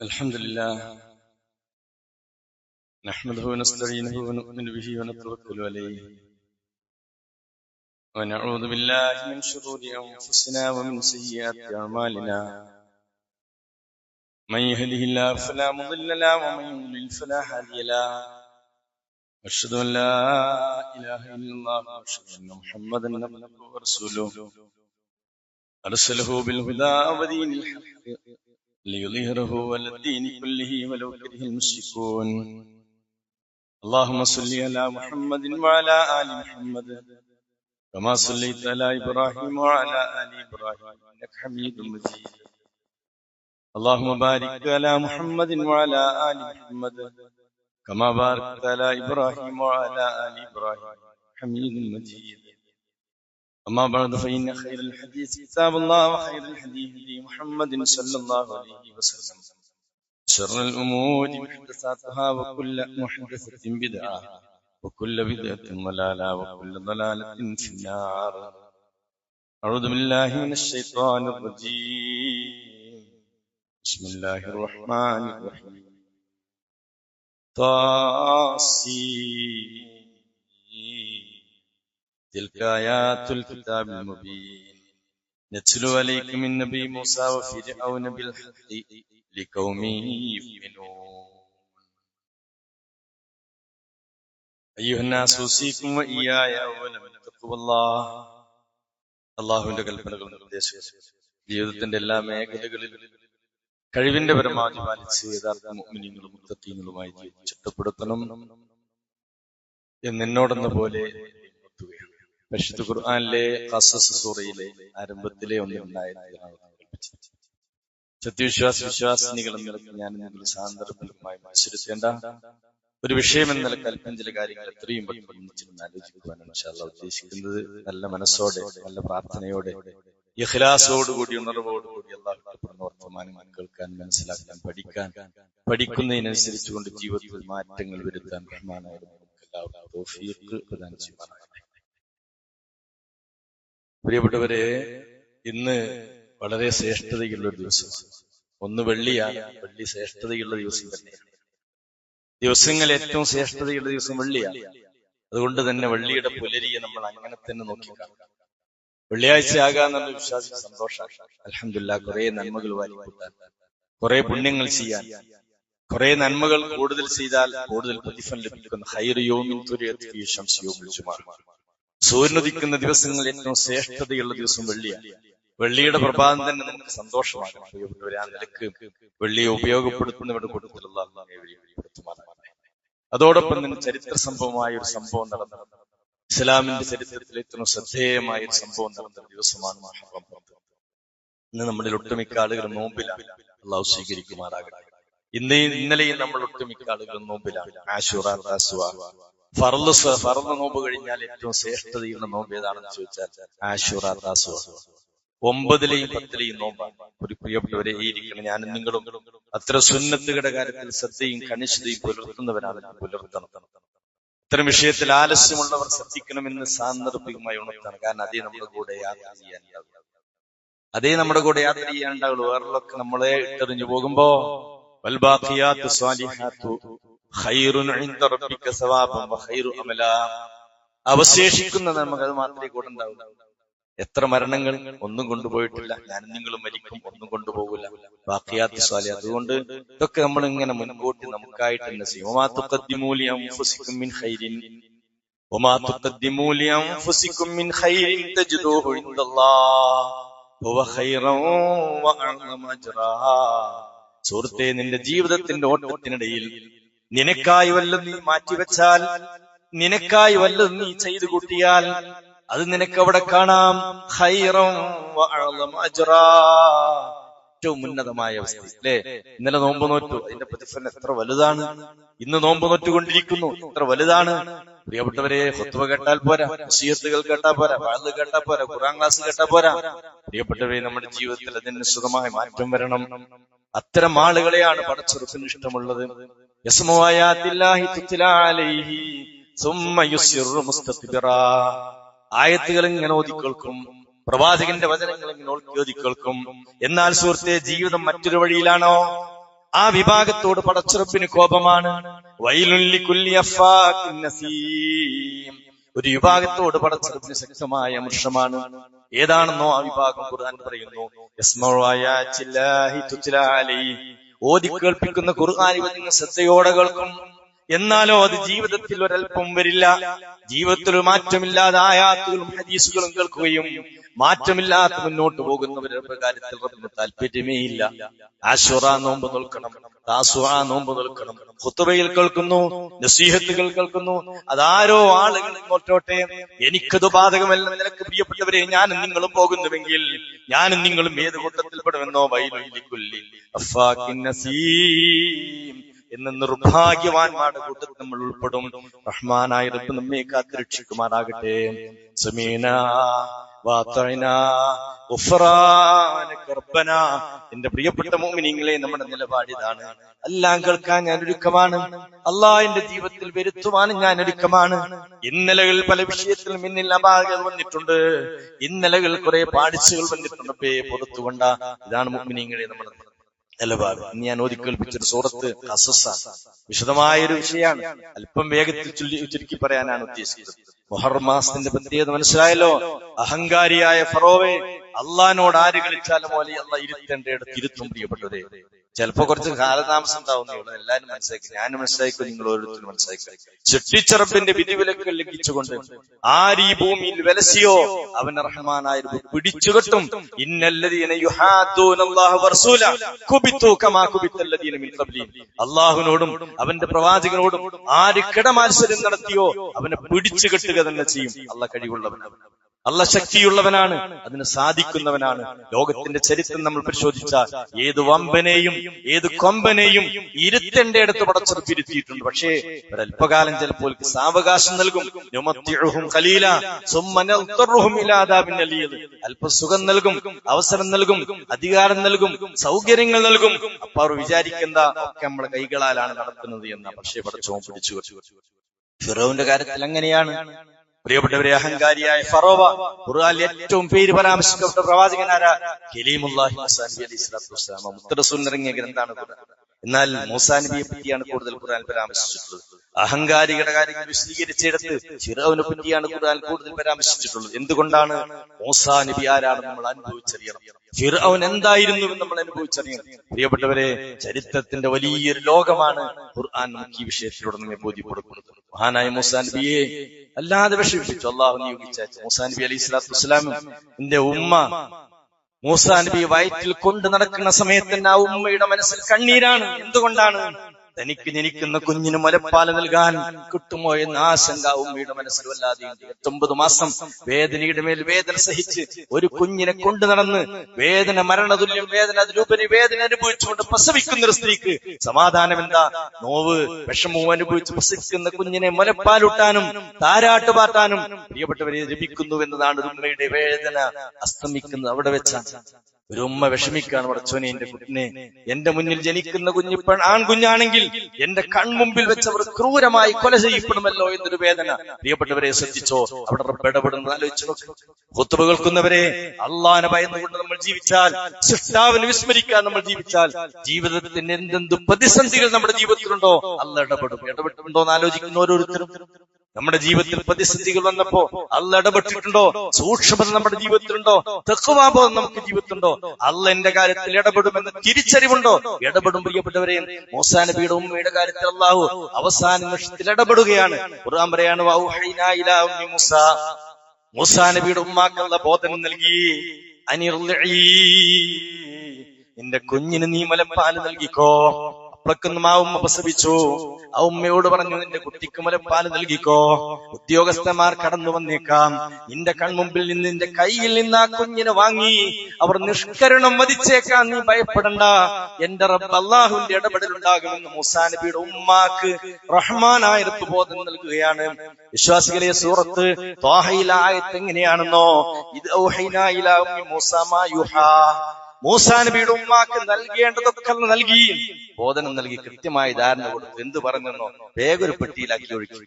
الحمد لله نحمده ونستعينه ونؤمن به ونتوكل عليه ونعوذ بالله من شرور أنفسنا ومن سيئات أعمالنا من يهده الله فلا مضل له ومن يضلل فلا هادي له أشهد أن لا إله إلا الله وأشهد أن محمدا عبده ورسوله أرسله بالهدى ودين الحق ليظهره على الدين كله ولو كره المشركون اللهم صل على محمد وعلى آل محمد كما صليت على إبراهيم وعلى آل إبراهيم إنك حميد مجيد اللهم بارك على محمد وعلى آل محمد كما باركت على إبراهيم وعلى آل إبراهيم حميد مجيد أما بعد فإن خير الحديث كتاب الله وخير الحديث هدي محمد صلى الله عليه وسلم شر الأمور محدثاتها وكل محدثة بدعة وكل بدعة ضلالة وكل ضلالة في النار أعوذ بالله من الشيطان الرجيم بسم الله الرحمن الرحيم طاسين تلك آيات الكتاب المبين نتلو عليكم من نبي موسى وفرعون بالحق لقوم يؤمنون أيها الناس أوصيكم وإياي أولا بتقوى الله അള്ളാഹുവിന്റെ കൽപ്പനകൾ നിർദ്ദേശിച്ചു ജീവിതത്തിന്റെ എല്ലാ മേഖലകളിലും കഴിവിന്റെ പരമാവധി പാലിച്ച് യഥാർത്ഥ മുഅ്മിനീങ്ങളും മുത്തഖീങ്ങളുമായി ചിട്ടപ്പെടുത്തണം എന്നോടെന്ന പോലെ പരിശുദ്ധ ഖുർആനിലെ ഖസസ് സൂറയിലെ ആരംഭത്തിലെ ഒന്നുണ്ടായിരുന്നു. വിശ്വാസിനികൾ എന്ന നിലയ്ക്ക് ഞാൻ നിങ്ങൾ സാന്ദർഭികമായി മനസ്സിലാക്കേണ്ട ഒരു വിഷയം എന്ന നിലയ്ക്ക് അല്പം ചില കാര്യങ്ങൾ എത്രയും പെട്ടെന്ന് ആലോചിക്കുവാനാണ് ഇൻഷാ അല്ലാഹ് ഉദ്ദേശിക്കുന്നത്. നല്ല മനസ്സോടെ, നല്ല പ്രാർത്ഥനയോടെ, ഇഖ്ലാസോടുകൂടി, ഉണർവോടുകൂടി അല്ലാഹുവിന്റെ വർത്തമാനം കേൾക്കാൻ, മനസ്സിലാക്കാൻ, പഠിക്കുന്നതിനനുസരിച്ചുകൊണ്ട് ജീവിതത്തിൽ മാറ്റങ്ങൾ വരുത്താൻ റഹ്മാനായ നമുക്ക് എല്ലാവർക്കും തൗഫീഖ് പ്രദാനം ചെയ്യുമാറാകട്ടെ. പ്രിയപ്പെട്ടവരെ, ഇന്ന് വളരെ ശ്രേഷ്ഠതയുള്ള ഒരു ദിവസമാണ്. ഒന്ന് വെള്ളിയാണ്. വെള്ളി ശ്രേഷ്ഠതയുള്ള ദിവസം തന്നെയാണ്. ദിവസങ്ങൾ ഏറ്റവും ശ്രേഷ്ഠതയുള്ള ദിവസം വെള്ളിയാണ്. അതുകൊണ്ട് തന്നെ വെള്ളിയുടെ പുലരിയെ നമ്മൾ അങ്ങനെ തന്നെ നോക്കിക്കാണും. വെള്ളിയാഴ്ച ആകാന്നുള്ള വിശ്വാസിക്ക് സന്തോഷമാണ്. അൽഹംദുലില്ലാഹ്, കുറെ നന്മകൾ വാരിക്കൂട്ടാൻ, കുറെ പുണ്യങ്ങൾ ചെയ്യാൻ, കുറെ നന്മകൾ കൂടുതൽ ചെയ്താൽ കൂടുതൽ പ്രതിഫലം ലഭിക്കുന്ന ഖൈറു യൗമിൻ തുരിഅത് ഫീഹി ശംസു യൗമുൽ ജുമുഅ, സൂര്യനുദിക്കുന്ന ദിവസങ്ങൾ ഏറ്റവും ശ്രേഷ്ഠതയുള്ള ദിവസം വെള്ളിയാണ്. വെള്ളിയുടെ പ്രഭാതം തന്നെ നമുക്ക് സന്തോഷമാണ്. ആ നിലക്ക് വെള്ളിയെ ഉപയോഗപ്പെടുത്തുന്നവരുടെ കൂട്ടത്തിൽ അല്ലാഹു നമ്മെ ഉപയോഗപ്പെടുത്തുമാറാകട്ടെ. അതോടൊപ്പം തന്നെ ചരിത്ര സംഭവമായ ഒരു സംഭവം നടന്നത്, ഇസ്ലാമിന്റെ ചരിത്രത്തിൽ ഏറ്റവും ശ്രദ്ധേയമായ ഒരു സംഭവം നടന്ന ദിവസമാണ് മുഹറം 10. ഇന്ന് നമ്മളിൽ ഒട്ടുമിക്ക ആളുകൾ നോമ്പിലാണ്. അല്ലാഹു സ്വീകരിക്കുമാറാകട്ടെ. ഇന്നലെയും നമ്മൾ ഒട്ടുമിക്ക ആളുകൾ നോമ്പിലാണ്. ആശൂറ, തസ്വാ, ഫർള് നോമ്പ് കഴിഞ്ഞാൽ ഏറ്റവും ശ്രേഷ്ഠതയുള്ള നോമ്പ് ഏതാണെന്ന് ചോദിച്ചാൽ ആശൂറ, തസ്വാ. 9ലെയും 10ലെയും നോമ്പാണ്. ഒരു പ്രിയപ്പെട്ടവരെ, ഇരിക്കണം ഞാനും നിങ്ങളും അത്ര സുന്നത്തുകളുടെ കാര്യത്തിൽ ശ്രദ്ധയും കണിശതയും പുലർത്തുന്നവരാണ്. പുലർത്തണം. ഇത്തരം വിഷയത്തിൽ ആലസ്യമുള്ളവർ ശ്രദ്ധിക്കണമെന്ന് സാന്ദർഭികമായി ഉണർത്താണ്. കാരണം അതേ നമ്മുടെ കൂടെ യാത്ര ചെയ്യാനുണ്ടാവുള്ളൂ. വേറെയൊക്കെ നമ്മളെ ഇട്ടെറിഞ്ഞു പോകുമ്പോ വൽബാഖിയാത്തു സ്വാലിഹാത്തു ഖൈറുൻ ഇൻദ റബ്ബിക സവാബൻ വഖൈറു അമലാ, അവശേഷിക്കുന്ന നന്മകൾ മാത്രമേ കൂടെ ഉണ്ടാവൂ. എത്ര മരണങ്ങൾ ഒന്നും കൊണ്ടുപോയിട്ടില്ല. ഞാനും നിങ്ങളും മരിക്കും, ഒന്നും കൊണ്ടുപോകില്ല. ബാഖിയാത്ത് സ്വാലിഹാത്ത്. അതുകൊണ്ട് ഇതൊക്കെ നമ്മൾ ഇങ്ങനെ മുൻകൂട്ടി നമുക്കായിട്ട് തന്നെ ചെയ്യും. വമാ തുഖദ്ദിമൂ ലിഅൻഫുസികും മിൻ ഖൈരിൻ തജിദൂഹു ഇൻദല്ലാഹ് ഹുവ ഖൈറൻ വഅഅ്ളമ അജ്റാ. സുഹൃത്തേ, നിന്റെ ജീവിതത്തിന്റെ ഓട്ടത്തിനിടയിൽ നിനക്കായി വല്ലതും നീ മാറ്റിവെച്ചാൽ, നിനക്കായി വല്ലതും നീ ചെയ്തു കൂട്ടിയാൽ അത് നിനക്ക് അവിടെ കാണാം. ഖൈറൻ വഅഅ്ളമ അജ്റാ, ഏറ്റവും ഉന്നതമായ അവസ്ഥ. അല്ലേ? ഇന്നലെ നോമ്പ് നോറ്റു, അതിന്റെ പ്രതിഫലം എത്ര വലുതാണ്. ഇന്ന് നോമ്പ് നോറ്റുകൊണ്ടിരിക്കുന്നു, എത്ര വലുതാണ്. പ്രിയപ്പെട്ടവരെ, ഖുത്ബ കേട്ടാൽ പോരാ, നസീഹത്തുകൾ കേട്ടാൽ പോരാ, വഅദ് കേട്ടാൽ പോരാ, ഖുർആൻ ക്ലാസ് കേട്ടാൽ പോരാ. പ്രിയപ്പെട്ടവരെ, നമ്മുടെ ജീവിതത്തിൽ അതിന് സുഖമായ മാറ്റം വരണം. അത്തരം ആളുകളെയാണ് പടച്ചെറുപ്പിന് ഇഷ്ടമുള്ളത്. യസ്മഉ ആയാത്തില്ലാഹി തുത്ലാ അലൈഹി സുമ്മ യുസിറു മുസ്തക്ബിറാ. ആയത്തുകൾ ഇങ്ങനെ ഓതിക്കേൾക്കും, പ്രവാചകന്റെ വചനങ്ങൾ ഇങ്ങനെ ഓതിക്കേൾക്കും. എന്നാൽ സുഹൃത്തെ, ജീവിതം മറ്റൊരു വഴിയിലാണോ? ആ വിഭാഗത്തോട് പടച്ചുറപ്പിന് കോപമാണ്. വൈലുൽ ലികുല്ലി അഫ്ഫാക്കിൻ നസീം. ഒരു വിഭാഗത്തോട് പടച്ചുറപ്പിന് ശക്തമായ അമർഷമാണ്. ഏതാണെന്നോ ആ വിഭാഗം ഖുർആൻ പറയുന്നു, യസ്മഉ ആയാത്തില്ലാഹി തുത്ലാ അലൈഹി. ഓതി കേൾപ്പിക്കുന്ന ഖുർആൻ നിങ്ങൾ ശ്രദ്ധയോടെ കേൾക്കും, എന്നാലോ അത് ജീവിതത്തിൽ ഒരൽപ്പം വരില്ല. ജീവിതത്തിൽ ഒരു മാറ്റമില്ലാതെ ആയാത്തുകളും ഹദീസുകളും കേൾക്കുകയും മാറ്റമില്ലാതെ മുന്നോട്ട് പോകുന്നവരുടെ കാര്യത്തിൽ റബ്ബിന് താല്പര്യമേ ഇല്ല. ആശുറ നോമ്പ് നോൽക്കണം, താസുആ നോമ്പ് നോൽക്കണം, ഖുതുബയിൽ കേൾക്കുന്നു, നസീഹത്തുകൾ കേൾക്കുന്നു, അതാരോ ആളുകൾ നോട്ടോട്ടെ, എനിക്കത് ബാധകമല്ല. നിനക്ക് പ്രിയപ്പെട്ടവരെ, ഞാനും നിങ്ങളും പോകുന്നുവെങ്കിൽ ഞാനും നിങ്ങളും ഏത് കൂട്ടത്തിൽപ്പെടുമെന്നോ? വൈലുൽ ലികുല്ലി അഫ്ഫാക്കിൻ നസീം എന്ന നിർഭാഗ്യവാന്മാരുടെ കൂട്ടത്തിൽ നമ്മൾ ഉൾപ്പെടും. റഹ്മാനായ റബ്ബ് നമ്മെ കാത്തുരക്ഷിക്കുമാറാകട്ടെ. സമീനാ വാതഅനാ ഗുഫ്റാനക റബ്ബനാ. എന്റെ പ്രിയപ്പെട്ട മുഅ്മിനീങ്ങളെ, നമ്മുടെ നിലപാടിതാണ്. എല്ലാം കേൾക്കാൻ ഞാൻ ഒരുക്കമാണ്. അല്ലാഹ് എന്റെ ജീവിതത്തിൽ വരുത്തുവാനും ഞാൻ ഒരുക്കമാണ്. ഇന്നലകൾ പല വിഷയത്തിലും എന്നിൽ അപാകത വന്നിട്ടുണ്ട്. ഇന്നലകൾ കുറെ പാടിച്ചുകൾ വന്നിട്ടുണ്ട്. പുറത്തുകൊണ്ട ഇതാണ് മുഅ്മിനീങ്ങളെ നമ്മുടെ നിലപാട്. ഇന്ന് ഞാൻ ഓതിക്കേൽപ്പിച്ചൊരു സൂറത്ത് ഖസസാണ്. വിശദമായൊരു വിഷയമാണ്. അല്പം വേഗത്തിൽ ചുരുക്കി പറയാനാണ് ഉദ്ദേശിക്കുന്നത്. മുഹറം മാസത്തിന്റെ പ്രത്യേകത മനസ്സിലായല്ലോ. അഹങ്കാരിയായ ഫറോവെ, അള്ളാഹിനോട് ആര് കളിച്ചാലും പോലെ അള്ളാഹ് ഇരുത്തേണ്ടയിടത്ത് ഇരുത്തും. പ്രിയപ്പെട്ടവരെ, ചിലപ്പോ കുറച്ച് കാലതാമസം ഉണ്ടാവുന്നേ ഉള്ളൂ. എല്ലാരും മനസ്സിലാക്കി, ഞാനും മനസ്സിലാക്കും, നിങ്ങൾ ഓരോരുത്തരും മനസ്സിലാക്കി. സൃഷ്ടിച്ചറപ്പിന്റെ വിധിവിലക്കുകൾ ലംഘിച്ചുകൊണ്ട് ആര് ഈ ഭൂമിയിൽ വിലസിയോ അവൻ റഹ്മാനായ പിടിച്ചുകെട്ടും. ഇന്നല്ലദീന യുഹാദൂനല്ലാഹ വറസൂല കുബിതു കമാ കുബിതല്ലദീന മിൻ ഖബ്ലിഹിം. അല്ലാഹുവിനോടും അവന്റെ പ്രവാചകനോടും ആര് കിടമാത്സര്യം നടത്തിയോ അവനെ പിടിച്ചു കെട്ടുക തന്നെ ചെയ്യും. അല്ലാഹ് കഴിവുള്ളവനാണ്, അല്ലാഹ് ശക്തിയുള്ളവനാണ്, അതിന് സാധിക്കുന്നവനാണ്. ലോകത്തിന്റെ ചരിത്രം നമ്മൾ പരിശോധിച്ചാൽ ഏത് വമ്പനെയും ഏത് കൊമ്പനെയും ഇരുത്തേണ്ടയിടത്ത് പടച്ചെടുത്ത് ഇരുത്തിയിട്ടുണ്ട്. പക്ഷേ ഒരല്പകാലം ചിലപ്പോൾ സാവകാശം നൽകും. അല്പ സുഖം നൽകും, അവസരം നൽകും, അധികാരം നൽകും, സൗകര്യങ്ങൾ നൽകും. അപ്പൊ അവർ വിചാരിക്കുന്ന ഒക്കെ നമ്മുടെ കൈകളാലാണ് നടത്തുന്നത് എന്ന. പക്ഷേ പടച്ചോൻ പിടിച്ചു. ഫിറൗന്റെ കാര്യത്തിൽ അങ്ങനെയാണ്. പ്രിയപ്പെട്ടവരെ, അഹങ്കാരിയായ ഫറോവ, ഖുർആനിൽ ഏറ്റവും പേര് പരാമർശിക്കപ്പെട്ട പ്രവാചകനാരാ? കലീമുല്ലാഹി മൂസാ നബി അലൈഹി സ്വലാത്തു വസ്സലാം. മുത്തറസൂൽ ഇറങ്ങിയ ഗ്രന്ഥാണ് ഖുർആൻ. എന്നാൽ മൂസാ നബിയെ പറ്റിയാണ് കൂടുതൽ ഖുർആൻ പരാമർശിച്ചിട്ടുള്ളത്. അഹങ്കാരികളുടെ കാര്യങ്ങൾ വിശദീകരിച്ചെടുത്ത് ഫിറൗനെ പറ്റിയാണ് ഖുർആൻ കൂടുതൽ പരാമർശിച്ചിട്ടുള്ളത്. എന്തുകൊണ്ടാണ്? മൂസാ നബി ആരാണെന്ന് നമ്മൾ അനുഭവിച്ചറിയണം. ഫിറൗൻ എന്തായിരുന്നു എന്ന് നമ്മൾ അനുഭവിച്ചറിയണം. പ്രിയപ്പെട്ടവരെ, ചരിത്രത്തിന്റെ വലിയൊരു ലോകമാണ് ഖുർആൻ നമുക്ക് ഈ വിഷയത്തിലൂടെ നമ്മെ ബോധ്യപ്പെടുത്തുന്നത്. മഹാനായ മൂസാ നബിയെ അല്ലാതെ വിഷമിപ്പിച്ചു അള്ളാഹു നിയോഗിച്ച മൂസാ നബി അലൈഹി സ്വലാത്തു വസ്സലാം. എന്റെ ഉമ്മ മൂസാ നബി വയറ്റിൽ കൊണ്ട് നടക്കുന്ന സമയത്ത് ആ ഉമ്മയുടെ മനസ്സിൽ കണ്ണീരാണ്. എന്തുകൊണ്ടാണ്? തനിക്ക് ജനിക്കുന്ന കുഞ്ഞിന് മുലപ്പാല് നൽകാൻ കിട്ടുമോ എന്ന ആശങ്ക ഉമ്മയുടെ മനസ്സിൽ വല്ലാതെയുണ്ട്. 8 മാസം വേദനയുടെ മേൽ വേദന സഹിച്ച് ഒരു കുഞ്ഞിനെ കൊണ്ടു നടന്ന് വേദന, മരണതുല്യം വേദന, അതിലുപരി വേദന അനുഭവിച്ചുകൊണ്ട് പ്രസവിക്കുന്ന ഒരു സ്ത്രീക്ക് സമാധാനം എന്താ? നോവ്, വിഷമവും അനുഭവിച്ച് പ്രസവിക്കുന്ന കുഞ്ഞിനെ മുലപ്പാലൂട്ടാനും താരാട്ടുപാട്ടാനും പ്രിയപ്പെട്ടവരെ ലഭിക്കുന്നു എന്നതാണ് ഒരു ഉമ്മയുടെ വേദന അസ്തമിക്കുന്നത് അവിടെ വെച്ചാണ്. ഒരു ഉമ്മ വിഷമിക്കാണ്, പടച്ചോനെ എന്റെ കുഞ്ഞിനെ, എന്റെ മുന്നിൽ ജനിക്കുന്ന കുഞ്ഞ് ആൺകുഞ്ഞാണെങ്കിൽ എന്റെ കൺമുമ്പിൽ വെച്ചവർ ക്രൂരമായി കൊല ചെയ്യപ്പെടുമല്ലോ എന്നൊരു വേദന. പ്രിയപ്പെട്ടവരെ ശ്രദ്ധിച്ചോ, അവിടെ റബ്ബ് ഇടപെടുന്നത് ആലോചിച്ചു നോക്ക്. ഖുത്ബ കേൾക്കുന്നവരെ, അള്ളാഹിനെ ഭയന്നുകൊണ്ട് നമ്മൾ ജീവിച്ചാൽ, സൃഷ്ടാവിനെ വിസ്മരിക്കാൻ നമ്മൾ ജീവിച്ചാൽ, ജീവിതത്തിന് എന്തെന്ത് പ്രതിസന്ധികൾ നമ്മുടെ ജീവിതത്തിലുണ്ടോ അള്ളാഹ് ഇടപെടും. ഇടപെട്ടുണ്ടോ എന്ന് ആലോചിക്കുന്ന ഓരോരുത്തരും. നമ്മുടെ ജീവിതത്തിൽ പ്രതിസന്ധികൾ വന്നപ്പോ അള്ളാഹ് ഇടപെട്ടിട്ടുണ്ടോ? സൂക്ഷ്മത നമ്മുടെ ജീവിതത്തിലുണ്ടോ? തഖ്വാബോധം നമുക്ക് ജീവിതത്തിലുണ്ടോ? അള്ളാഹ് എന്റെ കാര്യത്തിൽ ഇടപെടുമെന്ന് തിരിച്ചറിവുണ്ടോ? ഇടപെടും. പ്രിയപ്പെട്ടവരെ, മൂസാ നബിയുടെ ഉമ്മയുടെ കാര്യത്തിൽ അള്ളാഹു അവസാന നിമിഷത്തിൽ ഇടപെടുകയാണ്. ഖുർആൻ പറയാണ്, വൗഹൈനാ ഇലാ ഉമ്മി മൂസാ. മൂസാ നബിയുടെ ഉമ്മാക്കുള്ള ബോധനം നൽകി, അനിർളിഈ, നിന്റെ കുഞ്ഞിന് നീ മുലപ്പാല് നൽകിക്കോ. അപ്പളക്കൊന്നും ആ ഉമ്മ പ്രസവിച്ചു. ആ ഉമ്മയോട് പറഞ്ഞു, നിന്റെ കുട്ടിക്ക് മുലപ്പാല് നൽകിക്കോ. ഉദ്യോഗസ്ഥന്മാർ കടന്നു വന്നേക്കാം, നിന്റെ കൺമുമ്പിൽ നിന്ന് നിന്റെ കയ്യിൽ നിന്ന് ആ കുഞ്ഞിനെ വാങ്ങി അവർ നിഷ്കരണം വധിച്ചേക്കാൻ, നീ ഭയപ്പെടണ്ട, എന്റെ റബ്ബ് അല്ലാഹുവിന്റെ ഇടപെടലുണ്ടാകുമെന്ന് മൂസാ നബിയുടെ ഉമ്മാക്ക് റഹ്മാനായ റബ്ബ് ബോധം നൽകുകയാണ്. വിശ്വാസികളെ, സൂറത്ത് ത്വാഹയിലെ ആയത്ത് എങ്ങനെയാണെന്നോ, ഇത് ഔഹൈനാ ഇലാ ഉമ്മി മൂസാ മാ യുഹാ. മൂസാ നബിയുടെ ഉമ്മാക്ക് നൽകേണ്ടതൊക്കെ നൽകി, ബോധനം നൽകി, കൃത്യമായി ധാരണ കൊടുത്തു. എന്ത് പറഞ്ഞെന്നോ, വേഗം ഒരു പെട്ടിയിലാക്കി ഒഴുക്കി,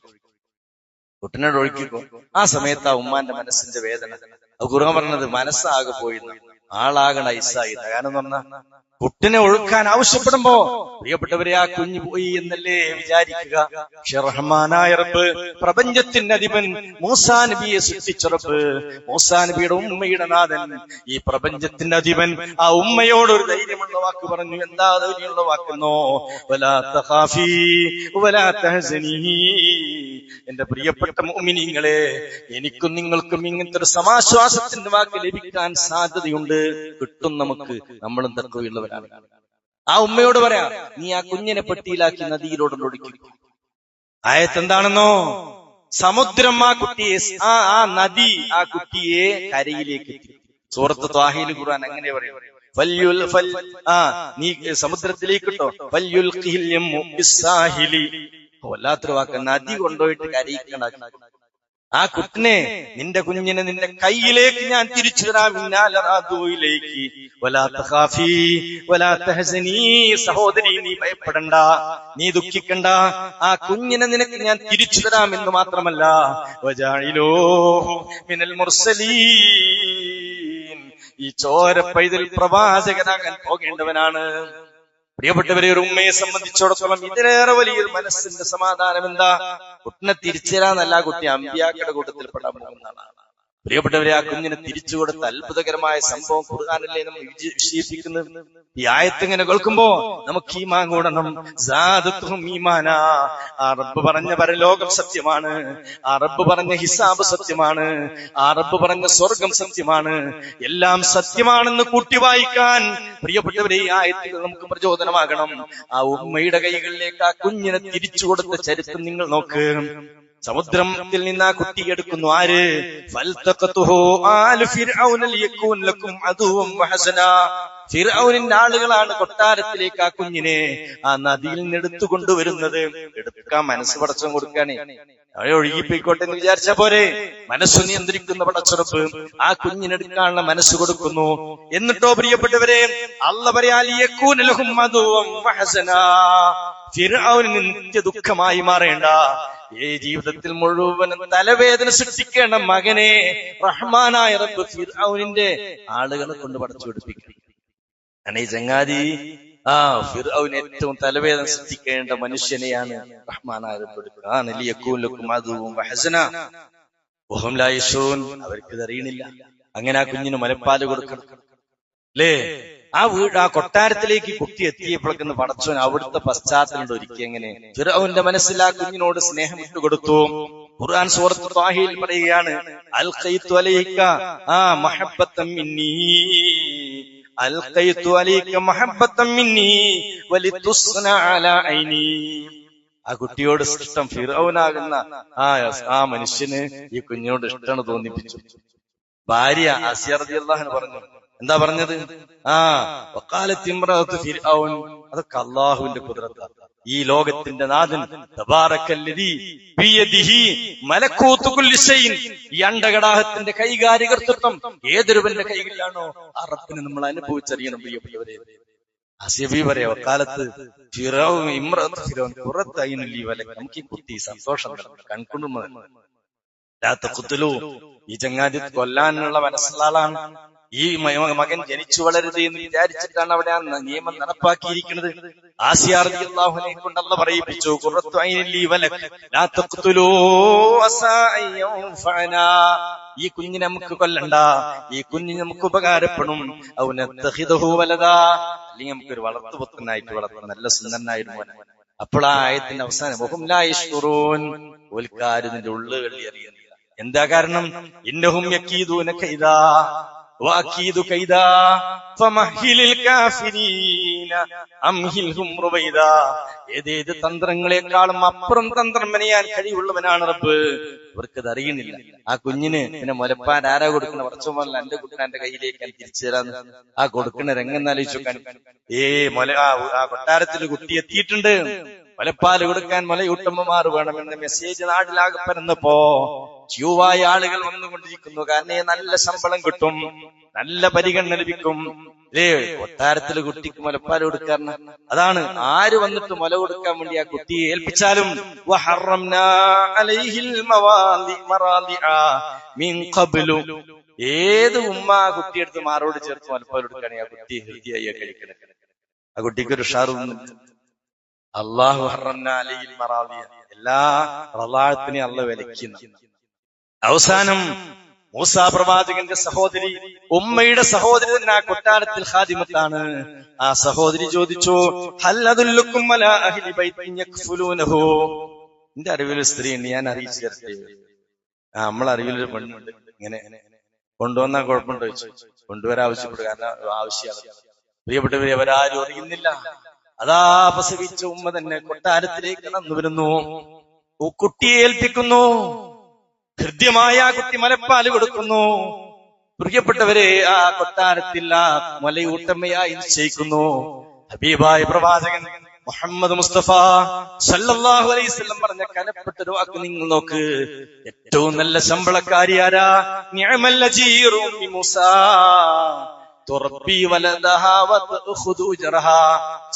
കുട്ടനോട് ഒഴുക്കിക്കോ. ആ സമയത്ത് ആ ഉമ്മാന്റെ മനസ്സിന്റെ വേദന, ഖുർആൻ പറഞ്ഞത് മനസ്സാകെ പോയിന്ന്, ആളാകണ ഐസായി. കാരണം എന്ന് പറഞ്ഞാൽ കുട്ടിനെ ഒഴുക്കാൻ ആവശ്യപ്പെടുമ്പോ പ്രിയപ്പെട്ടവരെ ആ കുഞ്ഞു പോയി എന്നല്ലേ വിചാരിക്കുക. പക്ഷെ റഹ്മാനായ റബ്ബ്, പ്രപഞ്ചത്തിന്റെ അധിപൻ, മൂസാ നബിയെ സൃഷ്ടിച്ച റബ്ബ്, മൂസാ നബിയുടെ ഉമ്മയുടെ നാഥൻ, ഈ പ്രപഞ്ചത്തിന്റെ അധിപൻ ആ ഉമ്മയോട് ഒരു ധൈര്യമുള്ള വാക്ക് പറഞ്ഞു. എന്താ ധൈര്യമുള്ള വാക്കെന്നോ? വലാ തഖാഫീ വലാ തഹ്സനീ. എന്റെ പ്രിയപ്പെട്ട മുഅ്മിനീങ്ങളെ, എനിക്കും നിങ്ങൾക്കും ഇങ്ങനത്തെ ഒരു സമാശ്വാസത്തിന്റെ വാക്ക് ലഭിക്കാൻ സാധ്യതയുണ്ട്. കിട്ടും നമുക്ക്. നമ്മളും തഖ്വയുള്ളവരാണ്. ആ ഉമ്മയോട് പറയാ, നീ ആ കുഞ്ഞിനെ പെട്ടിയിലാക്കി നദിയിലോട് ഒഴുക്കി. ആയത്ത് എന്താണെന്നോ? സമുദ്രം ആ കുട്ടിയെ, ആ നദി ആ കുട്ടിയെ കരയിലേക്ക് എത്തി. സൂറത്ത് ത്വാഹയിൽ ഖുർആൻ അങ്ങനെ പറയും, നീ സമുദ്രത്തിലേക്കിട്ടോ. വല്ലാത്തൊരു വാക്ക്, നദി കൊണ്ടുപോയിട്ട് കരയിക്കണ്ടാക്കി. ആ കുട്ടിനെ, നിന്റെ കുഞ്ഞിനെ നിന്റെ കയ്യിലേക്ക് ഞാൻ തിരിച്ചു തരാം. ഇന്നാലറാദൂയിലേക്ക് വലാ തഖാഫീ വലാ തഹ്സനീ. സഹോദരി, നീ ഭയപ്പെടണ്ട, നീ ദുഃഖിക്കണ്ട. ആ കുഞ്ഞിനെ നിനക്ക് ഞാൻ തിരിച്ചു തരാം എന്ന് മാത്രമല്ല, വജാഇലൂഹു മിനൽ മുർസലീൻ. ഈ ചോര പൈതൽ പ്രവാചകനാകാൻ പോകേണ്ടവനാണ്. പ്രിയപ്പെട്ടവരെ, ഒരു ഉമ്മയെ സംബന്ധിച്ചിടത്തോളം ഇതിലേറെ വലിയൊരു മനസ്സിന്റെ സമാധാനം എന്താ? കുട്ടിനെ തിരിച്ചുതരാന്നല്ല, കുട്ടി അമ്പിയാക്കളുടെ കൂട്ടത്തിൽ പെടാൻ പോകുന്നതാണ്. പ്രിയപ്പെട്ടവരെ, ആ കുഞ്ഞിനെ തിരിച്ചു കൊടുത്ത അത്ഭുതകരമായ സംഭവം ഖുർആനിലെ നമ്മൾ വിശേഷിപ്പിക്കുന്നത്. ഈ ആയത്ത് ഇങ്ങനെ കേൾക്കുമ്പോ നമുക്ക് ഈമാൻ കൂടണം. സാദത്തുഹും ഈമാനാ. ആ റബ്ബ് പറഞ്ഞ പരലോകം സത്യമാണ്, ആ റബ്ബ് പറഞ്ഞ ഹിസാബ് സത്യമാണ്, ആ റബ്ബ് പറഞ്ഞ സ്വർഗം സത്യമാണ്, എല്ലാം സത്യമാണെന്ന് കൂട്ടി വായിക്കാൻ പ്രിയപ്പെട്ടവരെ ഈ ആയത്തുകൾ നമുക്ക് പ്രചോദനമാകണം. ആ ഉമ്മയുടെ കൈകളിലേക്ക് ആ കുഞ്ഞിനെ തിരിച്ചു കൊടുത്ത ചരിത്രം നിങ്ങൾ നോക്ക്. സമുദ്രത്തിൽ നിന്ന് ആ കുട്ടി എടുക്കുന്നു. ആര്? ഫിർഔനിന്റെ ആളുകളാണ് കൊട്ടാരത്തിലേക്ക് ആ കുഞ്ഞിനെ ആ നദിയിൽ നിന്ന് എടുത്തുകൊണ്ടുവരുന്നത്. എടുക്കാൻ മനസ്സ് പടച്ചം കൊടുക്കാനേ, അവരെ ഒഴുകിപ്പോയിക്കോട്ടെ എന്ന് വിചാരിച്ച പോരെ. മനസ്സു നിയന്ത്രിക്കുന്ന പടച്ചുറപ്പ് ആ കുഞ്ഞിനെടുക്കാനുള്ള മനസ്സ് കൊടുക്കുന്നു. എന്നിട്ടോ പ്രിയപ്പെട്ടവരെ, അല്ലാഹു പറയാ, ഫിർഔനിന് നിത്യ ദുഃഖമായി മാറേണ്ട, ഈ ജീവിതത്തിൽ മുഴുവനും തലവേദന സൃഷ്ടിക്കേണ്ട മകനെ റഹ്മാനായ റബ്ബ് ഫിർഔനിന്റെ ആളുകളെ കൊണ്ട് പടച്ചു പിടിപ്പിക്കും. ഈ ചങ്ങാതി ഫിർഔൻ ഏറ്റവും തലവേദന സൃഷ്ടിക്കേണ്ട മനുഷ്യനെയാണ് റഹ്മാനായ റബ്ബ് അവർക്ക് അറിയണില്ല. അങ്ങനെ ആ കുഞ്ഞിന് മുലപ്പാല് കൊടുക്കണം അല്ലേ? ആ കൊട്ടാരത്തിലേക്ക് കുട്ടി എത്തിയപ്പോഴേക്കെന്ന് പടച്ചോൻ അവിടുത്തെ പശ്ചാത്തലം ഒരുക്കി. എങ്ങനെ ഫിർഔന്റെ മനസ്സിൽ ആ കുഞ്ഞിനോട് സ്നേഹം ഇട്ടുകൊടുത്തു. ഖുർആൻ സൂറത്ത് ത്വാഹയിൽ പറയുകയാണ്, അൽഖൈതു അലൈക മഹബ്ബത്തൻ മിന്നീ, അൽഖൈതു അലൈക മഹബ്ബത്തൻ മിന്നീ വലിതുസ്ന അലാ ഐനി. ആ കുട്ടിയോട് ഇഷ്ടം, ഫിർഔനാകുന്ന ആ മനുഷ്യന് ഈ കുഞ്ഞിനോട് ഇഷ്ടമാണ് തോന്നിപ്പിച്ചു. ഭാര്യ ആസിയ റളിയല്ലാഹു അൻഹ പറഞ്ഞു, എന്താ പറഞ്ഞത്? വഖാലത്ത് ഇംറഅത്തു ഫിർഔൻ. അതൊക്കെ അല്ലാഹുവിന്റെ ഖുദ്റത്താണ്. ഈ ലോകത്തിന്റെ നാഥൻ തബാറക്കല്ലദീ ബിയദിഹി മലകൂതു കുല്ലി ശൈഇൻ. ഈ അണ്ടകടാഹത്തിന്റെ കൈകാര്യകർത്തൃത്വം ഏതൊരുവന്റെ കൈകളിലാണോ ആ റബ്ബിനെ നമ്മൾ അനുഭവിച്ചറിയണം. പ്രിയപ്പെട്ടവരെ, ആസിയ ബീവി പറയാ, വഖാലത്ത് ഫിർഔൻ ഇംറഅത്തു ഫിർഔൻ ഖുറത്ത ഐനുൽ ലി വലക. നമുക്ക് ഈ കുട്ടി സന്തോഷം കൺകൊണ്ടും ലാ തഖ്തുലു. ഈ ചങ്ങാതി കൊല്ലാനുള്ള മനസ്സുള്ള ആളാണ്. ഈ മകൻ ജനിച്ചു വളരുത് എന്ന് വിചാരിച്ചിട്ടാണ് അവിടെ ആ നിയമം നടപ്പാക്കിയിരിക്കുന്നത്. ആസിയ റളിയല്ലാഹു അൻഹയെ കൊണ്ട് അല്ലാഹു പറയിപ്പിച്ചു, ഖുറത്തു ഐനിൽ ലി വലക ലാ തഖ്തുലൂ അസാ അയ്യൻഫഅനാ. ഈ കുഞ്ഞിനെ നമുക്ക് കൊല്ലണ്ട, ഈ കുഞ്ഞിന് നമുക്ക് ഉപകാരപ്പെടും. ഔ നത്തഖിദഹു വലദാ, അല്ലെങ്കിൽ നമുക്കൊരു വളർത്തുപുത്രനായിട്ട് വളർത്തണം, നല്ല സുന്ദരനായിട്ട് മോനെ. അപ്പോൾ ആ ആയത്തിന്റെ അവസാനം വഹും ലാ യശ്ഉറൂൻ. ഓൽക്കാരിതിന്റെ ഉള്ളുകളി അറിയുന്നില്ല. എന്താ കാരണം? ഇന്നഹും യകീദൂന കൈദാ വഅകീദു കൈദാ ഫമഹിലിൽ കാഫിരീന അംഹിൽഹും റുബൈദാ. ഏതേത് തന്ത്രങ്ങളെക്കാളും അപ്പുറം തന്ത്രം മെനയാൻ കഴിവുള്ളവനാണ് റബ്ബ്. ഇവർക്കത് അറിയുന്നില്ല. ആ കുഞ്ഞിന് പിന്നെ മുലപ്പാൻ ആരാ കൊടുക്കുന്ന? കുറച്ചുമല്ല, എന്റെ കുട്ടിനെ എന്റെ കയ്യിലേക്ക് ഞാൻ തിരിച്ചു തരാന്ന് ആ കൊടുക്കുന്ന രംഗം ആലോചിച്ചു. ആ കൊട്ടാരത്തിൽ കുട്ടി എത്തിയിട്ടുണ്ട്. മുലപ്പാല് കൊടുക്കാൻ മുലയൂട്ടമ്മമാർ വേണമെന്ന മെസ്സേജ് നാട്ടിലാകെ പരന്നപ്പോ ക്യൂവായ ആളുകൾ വന്നുകൊണ്ടിരിക്കുന്നു. കാരണം നല്ല ശമ്പളം കിട്ടും, നല്ല പരിഗണന ലഭിക്കും. കൊട്ടാരത്തിൽ കുട്ടിക്ക് മുലപ്പാല് കൊടുക്കാറുണ്ട്. അതാണ് ആര് വന്നിട്ട് മുല കൊടുക്കാൻ വേണ്ടി ആ കുട്ടിയെ ഏൽപ്പിച്ചാലും ഏത് ഉമ്മ കുട്ടിയെടുത്ത് മാറോട് ചേർത്ത് മുലപ്പാല് കൊടുക്കുകയാണെങ്കിൽ ആ കുട്ടി ഹൃദയായി കഴിക്കണം. ആ കുട്ടിക്കൊരു ഉഷാറൊന്നും. അള്ളാഹു ഹറംന അലൈഹിൽ മറാദിയ, എല്ലാ റളാഅത്തിനെയും അള്ളാഹു വിലക്കുന്ന. അവസാനം മൂസാ പ്രവാചകന്റെ സഹോദരി, ഉമ്മയുടെ സഹോദരി തന്നെ ആ കൊട്ടാരത്തിൽ ഖാദിമത്താണ്. ആ സഹോദരി ചോദിച്ചു, ഹൽ അദുല്ലുക്കും അലാ അഹ്ലി ബൈത്തിൻ യക്ഫുലൂനഹു, എന്റെ അറിവിൽ സ്ത്രീ ഉണ്ട്, ഞാൻ അറിയിച്ചു തരട്ടെ. നമ്മളെ അറിവിലൊരു പെണ്ണുണ്ട്, ഇങ്ങനെ കൊണ്ടുവന്നാൽ കുഴപ്പമുണ്ടോ ചോദിച്ചു. കൊണ്ടുവരാൻ ആവശ്യപ്പെട്ടു, കാരണം ആവശ്യമാണ്. പ്രിയപ്പെട്ടവരെ, അവരാരും അറിയുന്നില്ല. അതാ പ്രസവിച്ച ഉമ്മ തന്നെ കൊട്ടാരത്തിലേക്ക് കടന്നു വരുന്നു, കുട്ടിയെ ഏൽപ്പിക്കുന്നു. ഹൃദ്യമായ ആ കുട്ടി മലപ്പാല് കൊടുക്കുന്നു. പ്രിയപ്പെട്ടവരെ, ആ കൊട്ടാരത്തിൽ ആ മലയൂട്ടമ്മയായി നിശ്ചയിക്കുന്നു. ഹബീബായ പ്രവാചകൻ മുഹമ്മദ് മുസ്തഫ സല്ലല്ലാഹു അലൈഹി വസല്ലം പറഞ്ഞ കനപ്പെട്ടൊരു വാക്ക് നിങ്ങൾ നോക്ക്. ഏറ്റവും നല്ല ശമ്പളക്കാരി ആരാ? നിഅമൽ അജീറു മൂസാ തുറബി വലദഹാ വതഖുദു ജറഹാ.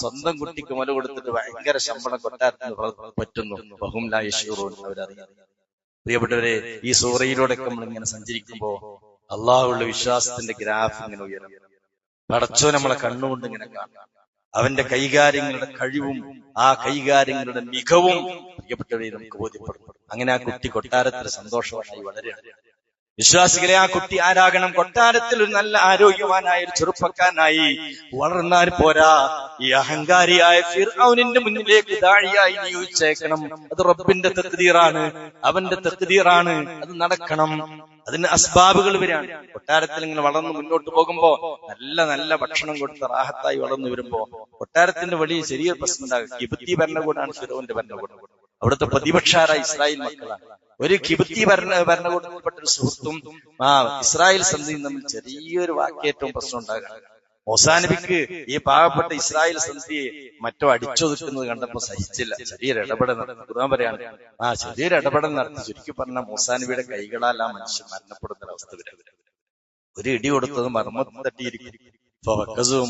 സ്വന്തം കുട്ടിക്ക് മുല കൊടുത്തിട്ട് ഭയങ്കര ശമ്പളം കൊട്ടാരത്തിന് പറ്റുന്നു. വഹും ലാ യശൂറൂൻ, അവരറിയാം. പ്രിയപ്പെട്ടവരെ, ഈ സൂറയിലൂടെയൊക്കെ നമ്മൾ ഇങ്ങനെ സഞ്ചരിക്കുമ്പോ അള്ളാഹുള്ള വിശ്വാസത്തിന്റെ ഗ്രാഫ് ഇങ്ങനെ ഉയരും. പടച്ചോ നമ്മളെ കണ്ണുകൊണ്ട് ഇങ്ങനെ കാണാം. അവന്റെ കൈകാര്യങ്ങളുടെ കഴിവും ആ കൈകാര്യങ്ങളുടെ മികവും പ്രിയപ്പെട്ടവരെ നമുക്ക് ബോധ്യപ്പെടും. അങ്ങനെ ആ കുട്ടി കൊട്ടാരത്തിൽ സന്തോഷവനായി വളരെയാണ്. വിശ്വാസികളെ, ആ കുട്ടി ആരാകണം? കൊട്ടാരത്തിൽ ഒരു നല്ല ആരോഗ്യവാനായ ഒരു ചെറുപ്പക്കാരനായി വളർന്നാൽ പോരാ. ഈ അഹങ്കാരിയായ ഫിർഔനിന്റെ മുന്നിലേക്ക് ദാഴിയായി നിയോഗിച്ചേക്കണം. അത് റബ്ബിന്റെ തഖ്ദീറാണ്, അവന്റെ തഖ്ദീറാണ്. അത് നടക്കണം. അതിന് അസ്ബാബുകൾ വരികയാണ്. കൊട്ടാരത്തിൽ ഇങ്ങനെ വളർന്ന് മുന്നോട്ട് പോകുമ്പോ നല്ല നല്ല ഭക്ഷണം കൊടുത്ത് റാഹത്തായി വളർന്നു വരുമ്പോ കൊട്ടാരത്തിന്റെ വലിയ ചെറിയ പ്രശ്നം ഉണ്ടാകും. കിബ്തി ഭരണകൂടമാണ് ഫിർഔന്റെ ഭരണകൂടം. അവിടുത്തെ പ്രതിപക്ഷാരായ ഇസ്രായേൽ മക്കളാണ്. ഒരു കിബ്തി ഭരണകൂടത്തിൽപ്പെട്ട ഒരു സുഹൃത്തും ഇസ്രായേൽ സന്ധിയും തമ്മിൽ ചെറിയൊരു വാക്കേറ്റവും പ്രശ്നം ഉണ്ടാകുകയാണ്. മൂസാ നബിക്ക് ഈ പാവപ്പെട്ട ഇസ്രായേൽ സന്ധിയെ മറ്റോ അടിച്ചൊതുക്കുന്നത് കണ്ടപ്പോ സഹിച്ചില്ല. ചെറിയൊരു ഇടപെടൽ നടത്തി. ഖുർആൻ പറയാണ്, ചെറിയൊരു ഇടപെടൽ നടത്തി. ചുരുക്കി പറഞ്ഞ മൂസാ നബിയുടെ കൈകളാൽ ആ മനുഷ്യൻ മരണപ്പെടുന്ന അവസ്ഥ വരും. ഒരു ഇടി കൊടുത്തത് മർമ്മത്ത് തട്ടിയിരിക്കും.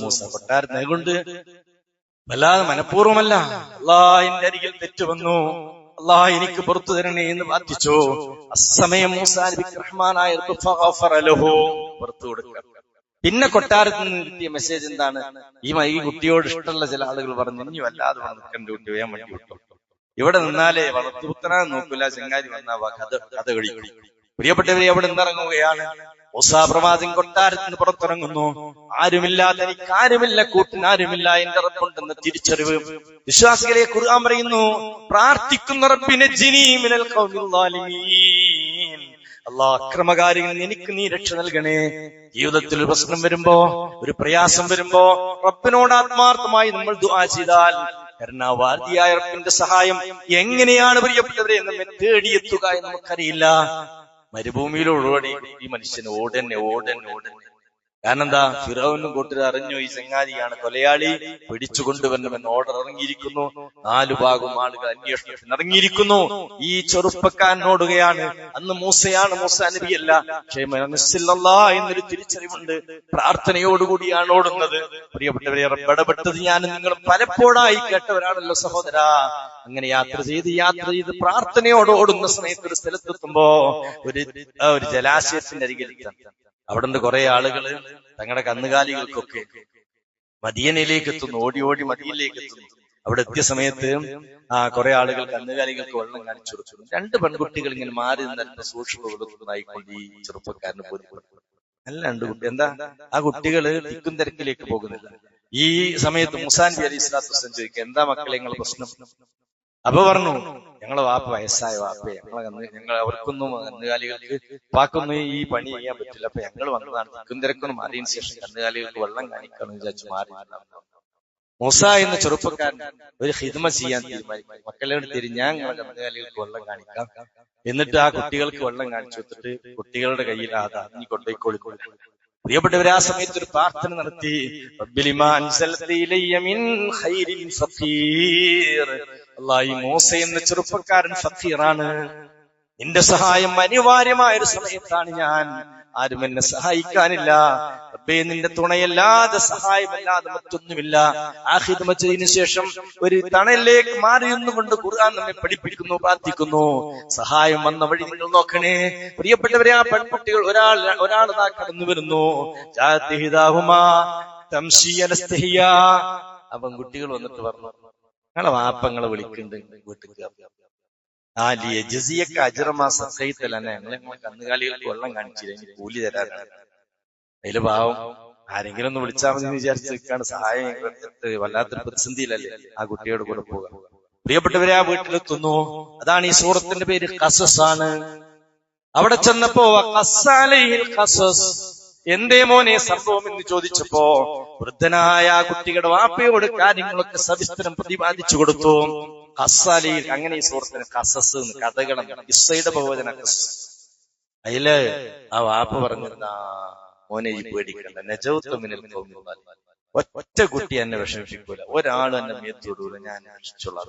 മൂസ കൊട്ടാരത്തിനെ കൊണ്ട് വല്ലാതെ മനഃപൂർവ്വമല്ല, അള്ളാഹിന്റെ അരികിൽ തെറ്റുവന്നു, അള്ളാഹ് എനിക്ക് പുറത്തു തരണേ എന്ന് പ്രാർത്ഥിച്ചു. അസമയം മൂസാ നബിക്ക് റഹ്മാനായ പുറത്തു കൊടുക്കുക. പിന്നെ കൊട്ടാരത്തിൽ നിന്ന് കിട്ടിയ മെസ്സേജ് എന്താണ്? ഈ കുട്ടിയോട് ഇഷ്ടമുള്ള ചില ആളുകൾ പറഞ്ഞു, ഇനി വല്ലാതെ നിൽക്കേണ്ട കുട്ടി വേഗം വണ്ടി വിട്ടു. ഇവിടെ നിന്നാലേ വളർത്തുപുത്തനാൻ നോക്കൂല, ചെങ്ങാരി വന്നാ കഥ കഴിക്കും. പ്രിയപ്പെട്ടവരെ, അവിടെ നിന്നിറങ്ങുകയാണ്. മൂസാ പ്രവാചകൻ കൊട്ടാരത്തിന് പുറത്തിറങ്ങുന്നു. ആരുമില്ല, തനിക്കാരുമില്ല, കൂട്ടിനാരുമില്ല, എന്റെ റബ്ബുണ്ടെന്ന് തിരിച്ചറിവ്. വിശ്വാസികളെ, ഖുർആൻ പറയുന്നു, പ്രാർത്ഥിക്കുന്ന റബ്ബിനെ ജിനി മിനൽ ഖൗമിൽ ളാലിമീൻ. അല്ലാഹ്, അക്രമകാരികളിൽ എനിക്ക് നീ രക്ഷ നൽകണേ. ജീവിതത്തിൽ ഒരു പ്രശ്നം വരുമ്പോ, ഒരു പ്രയാസം വരുമ്പോ റബ്ബിനോട് ആത്മാർത്ഥമായി നമ്മൾ ദുആ ചെയ്താൽ കരുണാവാദിയായ റബ്ബിന്റെ സഹായം എങ്ങനെയാണ് പ്രിയപ്പെട്ടവരെ നമ്മെ തേടിയെത്തുക എന്ന് നമുക്കറിയില്ല. മരുഭൂമിയിലോടി ഈ മനുഷ്യന് ഓടന്നെ. കാരണം എന്താ? ഫിറൗനും കൂട്ടർ അറിഞ്ഞു ഈ ചങ്ങാതിയാണ് കൊലയാളി, പിടിച്ചു കൊണ്ടുവരണമെന്ന് ഓർഡർ ഇറങ്ങിയിരിക്കുന്നു. 4 ഭാഗം ആളുകൾ അന്വേഷണത്തിന് ഇറങ്ങിയിരിക്കുന്നു. ഈ ചെറുപ്പക്കാരനോടുകയാണ്. അന്ന് മൂസയാണ്, മൂസാ നബിയല്ല. പക്ഷേ മനസ്സിലല്ലാ എന്നൊരു തിരിച്ചറിവുണ്ട്. പ്രാർത്ഥനയോടുകൂടിയാണ് ഓടുന്നത്. പ്രിയപ്പെട്ടവരെ, റബ്ബിടപെട്ടത് ഞാൻ നിങ്ങൾ പലപ്പോഴായി കേട്ടവരാണല്ലോ സഹോദരാ. അങ്ങനെ യാത്ര ചെയ്ത് പ്രാർത്ഥനയോട് ഓടുന്ന സമയത്ത് ഒരു സ്ഥലത്തെത്തുമ്പോ ഒരു ജലാശയത്തിന്റെ അരികിലെത്താം. അവിടെ നിന്ന് കുറെ ആളുകള് തങ്ങളുടെ കന്നുകാലികൾക്കൊക്കെ മദീനയിലേക്ക് എത്തുന്നു. ഓടി മദീനയിലേക്ക് എത്തുന്നു. അവിടെ എത്തിയ സമയത്ത് കുറെ ആളുകൾ കന്നുകാലികൾക്ക് വെള്ളം കാണിച്ചു കൊടുക്കുന്നു. 2 പെൺകുട്ടികൾ ഇങ്ങനെ മാറി നിന്നിട്ട് സൂക്ഷ്മ കൊടുക്കുന്നതായിക്കൊണ്ട് ഈ ചെറുപ്പക്കാരന് ബോധ്യപ്പെട്ടു. നല്ല 2 കുട്ടി. എന്താ? ആ കുട്ടികള് തിക്കും തിരക്കിലേക്ക് പോകുന്നില്ല. ഈ സമയത്ത് മൂസാ നബി അലൈഹി സ്വലാത്തു വസ്സലാം ചോദിക്കുക, എന്താ മക്കളെ നിങ്ങളെ പ്രശ്നം? അപ്പൊ പറഞ്ഞു, ഞങ്ങളെ വാപ്പ വയസ്സായ വാപ്പയെ, ഞങ്ങൾ അവർക്കൊന്നും കന്നുകാലികൾക്ക് വാക്കൊന്നും ഈ പണി ചെയ്യാൻ പറ്റില്ല. അപ്പൊ ഞങ്ങൾ വന്നതാണ്. തിക്കും തിരക്കൊന്നും മാറിയതിനു ശേഷം കന്നുകാലികൾക്ക് വെള്ളം കാണിക്കണം വിചാരിച്ചു മാറി. മൂസ എന്ന ചെറുപ്പക്കാരൻ ഒരു ഹിദ്മ ചെയ്യാൻ തീരുമാനിക്കും. മക്കളോട് തിരിഞ്ഞാൽ ഞങ്ങളെ കന്നുകാലികൾക്ക് വെള്ളം കാണിക്കാം. എന്നിട്ട് ആ കുട്ടികൾക്ക് വെള്ളം കാണിച്ചു കൊടുത്തിട്ട് കുട്ടികളുടെ കയ്യിൽ നീ കൊണ്ടുപോയിക്കോളിക്കോളി. പ്രിയപ്പെട്ടവരെ, ആ സമയത്ത് ഒരു പ്രാർത്ഥന നടത്തി. അല്ലാഹ്, ഈ മൂസ എന്ന ചെറുപ്പക്കാരൻ ഫഖീറാണ്. നിന്റെ സഹായം അനിവാര്യമായ ഒരു സമയത്താണ് ഞാൻ. ആരും എന്നെ സഹായിക്കാനില്ല. റബ്ബേ, നിന്റെ തുണയല്ലാതെ സഹായമല്ലാതെ മറ്റൊന്നുമില്ല. ആ ഖിദ്മ ചെയ്തതിനു ശേഷം ഒരു തണലിലേക്ക് മാറിയുന്നുകൊണ്ട് ഖുർആൻ നമ്മെ പഠിപ്പിക്കുന്നു, പ്രാർത്ഥിക്കുന്നു. സഹായം വന്ന വഴി നിങ്ങൾ നോക്കണേ. പ്രിയപ്പെട്ടവരെ, ആ പെൺകുട്ടികൾ ഒരാൾ കടന്നു വരുന്നു. ആ പെൺകുട്ടികൾ വന്നിട്ട് പറഞ്ഞു, നിങ്ങളെ വാപ്പങ്ങളെ വിളിക്കുന്നുണ്ട് വീട്ടിൽ. ആ ലിയജിസിയൊക്കെ അജ്റമാ സഖൈതലനെ, ഞങ്ങളെ കന്നുകാലികൾക്ക് വെള്ളം കാണിച്ചില്ല, ഇനി കൂലി തരാനാണ്. അതില് പാവം ആരെങ്കിലും ഒന്ന് വിളിച്ചാൽ മതി എന്ന് വിചാരിച്ച് നിൽക്കാണ്. സഹായം വല്ലാത്തൊരു പ്രതിസന്ധിയിലല്ലേ ആ കുട്ടിയോട് കൂടെ പോവുക. പ്രിയപ്പെട്ടവരെ, ആ വീട്ടിലെത്തുന്നു. അതാണ് ഈ സൂറത്തിന്റെ പേര് ഖസസ് ആണ്. അവിടെ ചെന്നപ്പോ ഖസസ്, എന്തേ മോനെ സംഭവം എന്ന് ചോദിച്ചപ്പോ വൃദ്ധനായ ആ കുട്ടിയുടെ വാപ്പയോട് കാര്യങ്ങളൊക്കെ സവിസ്തരം പ്രതിപാദിച്ചു കൊടുത്തു. ഖസ്സാലിയിൽ, അങ്ങനെ ഈ സൂറത്തിന് ഖസസ് കഥകളാണ്, ഇസ്സയുടെ ബഹുവചന ഖസ്. അതില് ആ വാപ്പ പറഞ്ഞിരുന്ന, മോനെ ഈ പേടിക്കണ്ട, നജൗതു മിനൽ ഖൗമി ളാലിമീൻ, ഒറ്റ കുട്ടി എന്നെ വിഷമിപ്പിക്കൂല, ഒരാളും എന്നെ മേത്തോടൂല, ഞാൻ രക്ഷിച്ചോളാം.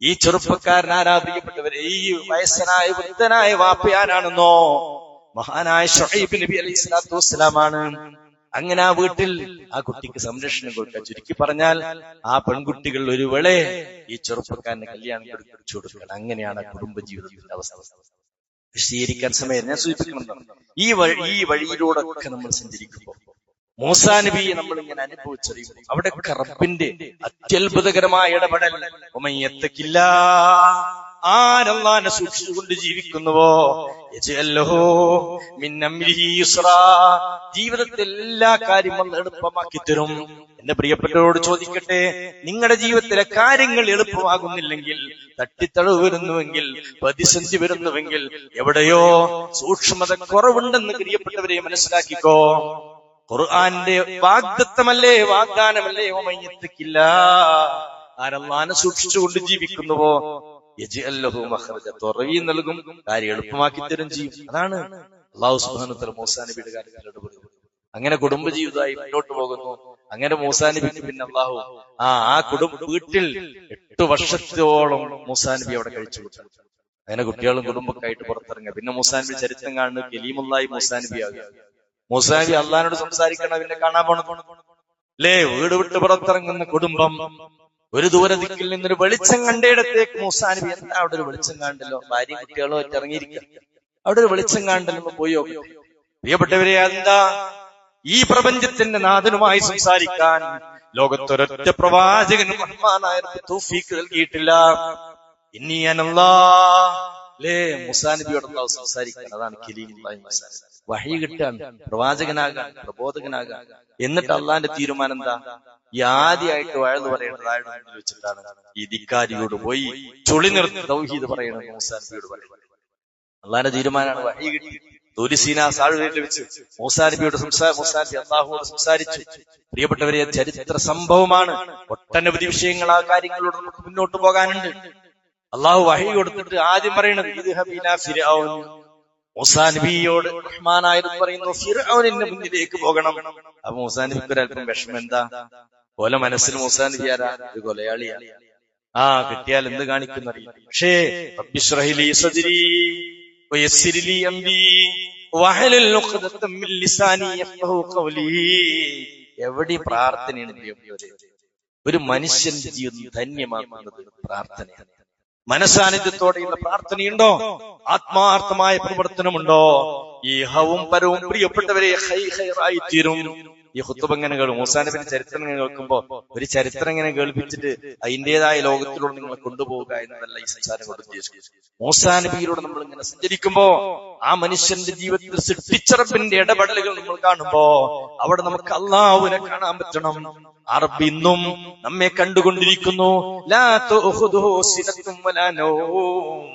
ഈ ചെറുപ്പക്കാരൻ ആരാ പ്രിയപ്പെട്ടവരെ? ഈ വയസ്സനായ വൃദ്ധനായ വാപ്പയാരാണെന്നോ? മഹാനായ ശുഐബ് നബി അലൈഹി സ്വലാത്തു വസ്സലാമാണ്. അങ്ങനെ ആ വീട്ടിൽ ആ കുട്ടിക്ക് സംരക്ഷണം കൊടുക്കുക. ചുരുക്കി പറഞ്ഞാൽ ആ പെൺകുട്ടികൾ ഒരു വേളെ ഈ ചെറുപ്പക്കാരന് കല്യാണം കഴിച്ചു കൊടുക്കണം. അങ്ങനെയാണ് കുടുംബജീവിതത്തിന്റെ അവസ്ഥ. വിശദീകരിക്കാൻ സമയം ഞാൻ സൂചിപ്പിക്കണം. ഈ വഴിയിലൂടെ ഒക്കെ നമ്മൾ സഞ്ചരിക്കുമ്പോൾ മൂസാ നബിയെ നമ്മൾ ഇങ്ങനെ അനുഭവിച്ചറിയും. അവിടെ റബ്ബിന്റെ അത്യത്ഭുതകരമായ ഇടപെടൽ. ആരല്ലാഹനെ സൂക്ഷിച്ചുകൊണ്ട് ജീവിക്കുന്നുവോ ജീവിതത്തിൽ എല്ലാ കാര്യങ്ങളും എളുപ്പമാക്കി തരും. എന്റെ പ്രിയപ്പെട്ടവരോട് ചോദിക്കട്ടെ, നിങ്ങളുടെ ജീവിതത്തിലെ കാര്യങ്ങൾ എളുപ്പമാകുന്നില്ലെങ്കിൽ, തട്ടിത്തടവ് വരുന്നുവെങ്കിൽ, പ്രതിസന്ധി വരുന്നുവെങ്കിൽ, എവിടെയോ സൂക്ഷ്മത കുറവുണ്ടെന്ന് പ്രിയപ്പെട്ടവരെ മനസ്സിലാക്കിക്കോ. ഖുർആന്റെ വാഗ്ദത്തമല്ലേ, വാഗ്ദാനമല്ലേ, ഒമയ്യത്തക്കില്ല, ആരല്ലാഹനെ സൂക്ഷിച്ചുകൊണ്ട് ജീവിക്കുന്നുവോ യജ്അൽ ലഹു മഖ്റജ, തുറവി നൽകും, കാര്യം എളുപ്പമാക്കി തരും ചെയ്യും. അതാണ് അല്ലാഹു സുബ്ഹാനഹു വ തആല മൂസാ നബിയുടെ കാര്യത്തിൽ ഇടപെടുന്നത്. അങ്ങനെ കുടുംബജീവിതമായി മുന്നോട്ട് പോകുന്നു. അങ്ങനെ മൂസാ നബിക്ക് പിന്നെ അല്ലാഹു ആ വീട്ടിൽ 8 വർഷത്തോളം മൂസാ നബി അവിടെ കഴിച്ചു കൂട്ടാ. അങ്ങനെ കുട്ടികളും കുടുംബക്കായിട്ട് പുറത്തിറങ്ങുക. പിന്നെ മൂസാ നബി ചരിത്രം കാണുന്നത് കലീമുല്ലാഹി മൂസാ നബി ആകുക. മൂസാ നബി അള്ളാഹിനോട് സംസാരിക്കണം, പിന്നെ കാണാൻ പോണം അല്ലേ? വീട് വിട്ട് പുറത്തിറങ്ങുന്ന കുടുംബം. ഒരു ദൂരദിക്കിൽ നിന്നൊരു വെളിച്ചം കണ്ടയിടത്തേക്ക് മൂസാ നബി, എന്താ അവിടെ ഒരു വെളിച്ചം കണ്ടല്ലോ, ഭാര്യയും കുട്ടികളോ ഒക്കെ ഇറങ്ങിയിരിക്കുക, അവിടെ ഒരു വെളിച്ചം കണ്ടല്ലോ, പോയോ? പ്രിയപ്പെട്ടവരെ, എന്താ? ഈ പ്രപഞ്ചത്തിന്റെ നാഥനുമായി സംസാരിക്കാൻ ലോകത്തൊരൊറ്റ പ്രവാചകനും റഹ്മാനായ തൗഫീഖ് നൽകിയിട്ടില്ല. അല്ലേ? മൂസാ നബിയോട് അല്ലാഹു സംസാരിക്കാൻ. അതാണ് കലീമുല്ലാഹി മൂസാ. വഹി കിട്ടാൻ, പ്രവാചകനാകാൻ, പ്രബോധകനാകാൻ. എന്നിട്ട് അള്ളാന്റെ തീരുമാനം എന്താ? ഈ ആദ്യമായിട്ട് വഴുതു പറയേണ്ടത് ആരുടെ മുന്നിൽ വെച്ചിട്ടാണ്? ഈ ധിക്കാരിയോട് പോയി ചുളി നിർത്തി തൗഹീദ് പറയണം മൂസാ നബിയോട് പറയുന്നത്. അള്ളാന്റെ തീരുമാനമാണ്. വഹി കിട്ടി. തുരിസീനാ താഴ്വരയിൽ വെച്ച് മൂസാ നബിയോട് മൂസാ നബി അല്ലാഹുവോട് സംസാരിച്ചു. പ്രിയപ്പെട്ടവരെ, ചരിത്ര സംഭവമാണ്. ഒട്ടനവധി വിഷയങ്ങൾ, ആ കാര്യങ്ങളോട് നമുക്ക് മുന്നോട്ട് പോകാനുണ്ട്. അള്ളാഹു വഹി കൊടുത്തിട്ട് ആദ്യം പറയുന്നത് ഫിർഔൻ. മൂസാ നബിയോട് റഹ്മാനായത് പറയുന്നു, ഫിർഔനിന്റെ മുന്നിലേക്ക് പോകണം. അപ്പൊ മൂസാ നബിക്ക് ഒരല്പം വിഷമം. എന്താ? പോലെ മനസ്സിൽ മൂസാ നബി ആരാ? ഒരു കൊലയാളിയാണ്. കിട്ടിയാൽ എന്ത് കാണിക്കുന്നറിയില്ല. പക്ഷേ റബ്ബിശ്റഹ്ലി സദ്രി വയസ്സിർ ലി അംരി വഹ്ലുൽ ഉഖ്ദതം മിൻ ലിസാനി യഫ്ഖഹു ഖൗലി. എവിടെ പ്രാർത്ഥനയാണ് പ്രിയപ്പെട്ടവരെ? ഒരു മനുഷ്യന്റെ ജീവിതം ധന്യമാക്കുന്നത് പ്രാർത്ഥനയാണ്. മനസാന്നിധ്യത്തോടെയുള്ള പ്രാർത്ഥനയുണ്ടോ? ആത്മാർത്ഥമായ പ്രവർത്തനമുണ്ടോ? ഈ ഹവും പരവും പ്രിയപ്പെട്ടവരെ ഹൈറായി തീരും. ഈ ഖുത്ബ ഇങ്ങനെ കേൾക്കും. മൂസാ നബിയുടെ ചരിത്രം ഇങ്ങനെ കേൾക്കുമ്പോ ഒരു ചരിത്രം ഇങ്ങനെ കേൾപ്പിച്ചിട്ട് അതിന്റേതായ ലോകത്തിലൂടെ നിങ്ങളെ കൊണ്ടുപോവുക എന്നതല്ല ഈ സംസാരം കൊണ്ട് ഉദ്ദേശിക്കുന്നത്. മൂസാ നബിയിലൂടെ നമ്മൾ ഇങ്ങനെ സഞ്ചരിക്കുമ്പോ ആ മനുഷ്യന്റെ ജീവിതത്തിൽ സൃഷ്ടിച്ചറപ്പിന്റെ ഇടപെടലുകൾ നമ്മൾ കാണുമ്പോ അവിടെ നമുക്ക് അല്ലാഹുവിനെ കാണാൻ പറ്റണം. അറബ് ഇന്നും നമ്മെ കണ്ടുകൊണ്ടിരിക്കുന്നു. ലാ തുഖുദുഹു സിനത്തും വലാ നൗം.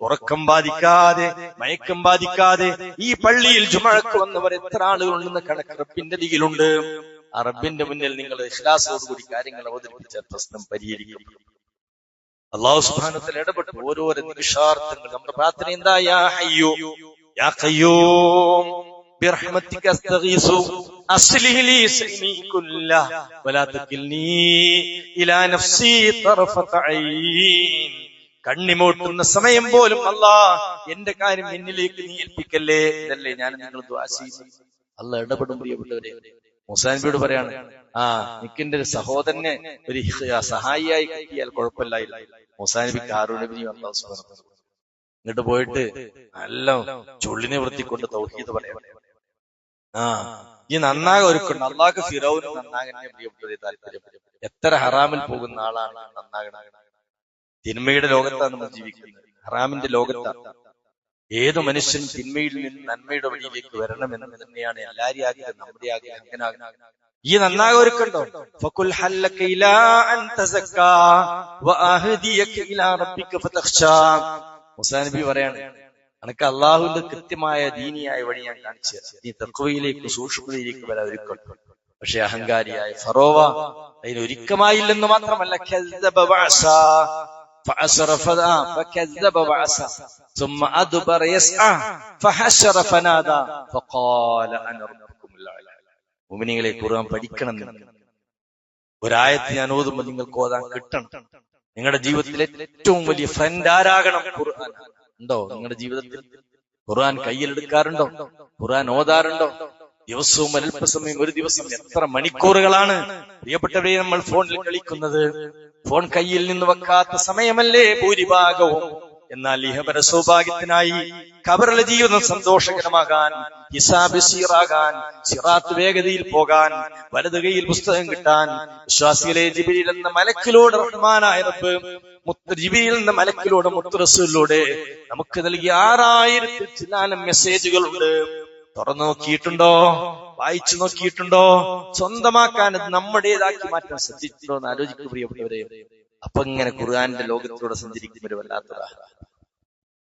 ഉറക്കം ബാധിക്കാതെ, മയക്കം ബാധിക്കാതെ ഈ പള്ളിയിൽ ജുമഅക്ക് വന്നവർ എത്ര ആളുകളുണ്ടെന്ന് കണക്ക് റബ്ബിന്റെ ദികിലുണ്ട്. ആ റബ്ബിന്റെ മുന്നിൽ നിങ്ങൾ ഇഖ്ലാസോടുകൂടി കാര്യങ്ങൾ അവതരിപ്പിച്ച പ്രശ്നം പരിഹരിക്കും. അല്ലാഹു സുബ്ഹാനഹു വ തആല ഇടപെട്ട് ഓരോരോ നിമിഷാർത്ഥങ്ങൾ നമ്മുടെ പ്രാർത്ഥന എന്താ? യാ ഹയ്യു യാ ഖയ്യൂം ബിറഹ്മതിക അസ്തഗീസു അസ്ലിഹ് ലി ശഅനി കുല്ലഹു വലാ തകിൽനി ഇലാ നഫ്സി തർഫത ഐൻ. കണ്ണിമോട്ടുന്ന സമയം പോലും അല്ലാഹ് എന്റെ കാര്യം എന്നിലേക്ക് നീ ഏൽപ്പിക്കല്ലേ. ഇതല്ലേ ഞാൻ നിങ്ങൾ ദുആ ചെയ്യുന്നത്. അല്ലാഹ് ഇടപെടും പ്രിയപ്പെട്ടവരെ. മൂസാ നബിയോട് പറയാണ്, നിക്കിന്റെ ഒരു സഹോദരനെ ഒരു സഹായിയായി കിട്ടിയാൽ കുഴപ്പമില്ലായിരുന്നു. മൂസാ നബി ഹാറൂൻ നബിയും അല്ലാഹു സുബ്ഹാനഹു വ തആല ഇങ്ങോട്ട് പോയിട്ട് നല്ല ചുള്ളിനെ വൃത്തിക്കൊണ്ട് തൗഹീദ് പറയാം. ഈ നന്നാകെ ഒരുക്കുണ്ട്. അള്ളാഹ്ക്ക് ഫിറൗന് നന്നാകാൻ പ്രിയപ്പെട്ടവരെ താല്പര്യം. എത്ര ഹറാമിൽ പോകുന്ന ആളാണ് നന്നാകണം. തിന്മയുടെ ലോകത്താണ് നമ്മൾ ജീവിക്കുന്നത്, ഹറാമിന്റെ ലോകത്താണ്. ഏതു മനുഷ്യനും തിന്മയിൽ നിന്ന് നന്മയുടെ വഴിയിലേക്ക് വരണമെന്ന് തന്നെയാണ് എല്ലാവരും ആഗ്രഹം, നമ്മുടെ ആഗ്രഹം. അങ്ങനെ ഈ നന്നാകെ ഒരുക്കുണ്ടോ? ഫഖുൽ ഹല്ലക ഇലാ അൻ തസക്കാ വഅഹദിയക ഇലാ റബ്ബിക ഫതഖ്ശാ. മൂസാ നബി പറയാണ്, അനക്ക് അള്ളാഹുവിന്റെ കൃത്യമായ ദീനിയായ വഴി ഞാൻ കാണിച്ചു തരാം, നീ തഖ്വയിലേക്ക് സൂക്ഷ്മതയിലേക്ക് വരാൻ ഒരുക്കണ്ടോ. പക്ഷെ അഹങ്കാരിയായ ഫറോവ അതിന് ഒരുക്കമായില്ലെന്ന് മാത്രമല്ല, കസ്സബ വഅസാ ഫഅസ്റ ഫകസ്സബ വഅസാ ثم أدبر يسعى فحشر فنادى فقال أنا ربكم الأعلى. മുഅ്മിനീങ്ങളെ, ഖുർആൻ പഠിക്കണം. ഒരായത്ത് ഞാൻ ഓതുമ്പോൾ നിങ്ങൾക്ക് ഓതാൻ കിട്ടണം. നിങ്ങളുടെ ജീവിതത്തിലെ ഏറ്റവും വലിയ ഫ്രണ്ട് ആരാകണം? ഖുർആൻ. ഉണ്ടോ നിങ്ങളുടെ ജീവിതത്തിൽ? ഖുർആൻ കയ്യിലെടുക്കാറുണ്ടോ? ഖുർആൻ ഓതാറുണ്ടോ? ദിവസവും അല്പസമയം, ഒരു ദിവസം എത്ര മണിക്കൂറുകളാണ് പ്രിയപ്പെട്ടവരെ നമ്മൾ ഫോണിൽ കളിക്കുന്നത്? ഫോൺ കയ്യിൽ നിന്ന് വെക്കാത്ത സമയമല്ലേ ഭൂരിഭാഗവും. എന്നാൽ ഇഹപര സൗഭാഗ്യത്തിനായി, ഖബറിലെ ജീവിതം സന്തോഷകരമാകാൻ, ഹിസാബ് സീറാകാൻ, സിറാത്ത് വേഗതയിൽ പോകാൻ, വലതു കൈയിൽ പുസ്തകം കിട്ടാൻ, വിശ്വാസികളെ ജിബ്രീൽ എന്ന മലക്കിലൂടെ റഹ്മാനായ റബ്ബ് ജിബ്രീൽ എന്ന മലക്കിലൂടെ മുത്ത് റസൂലിലൂടെ നമുക്ക് നൽകിയ 6000 ചില്ലാനം മെസ്സേജുകളുണ്ട്. തുറന്നു നോക്കിയിട്ടുണ്ടോ? വായിച്ചു നോക്കിയിട്ടുണ്ടോ? സ്വന്തമാക്കാൻ, അത് നമ്മുടേതാക്കി മാറ്റാൻ ശ്രദ്ധിച്ചിട്ടുണ്ടോ എന്ന് ആലോചിക്കുക പ്രിയപ്പെട്ടവരെ. അപ്പൊ ഇങ്ങനെ ഖുർആന്റെ ലോകത്തിലൂടെ സഞ്ചരിക്കുന്നവര് വല്ലാത്തതാ.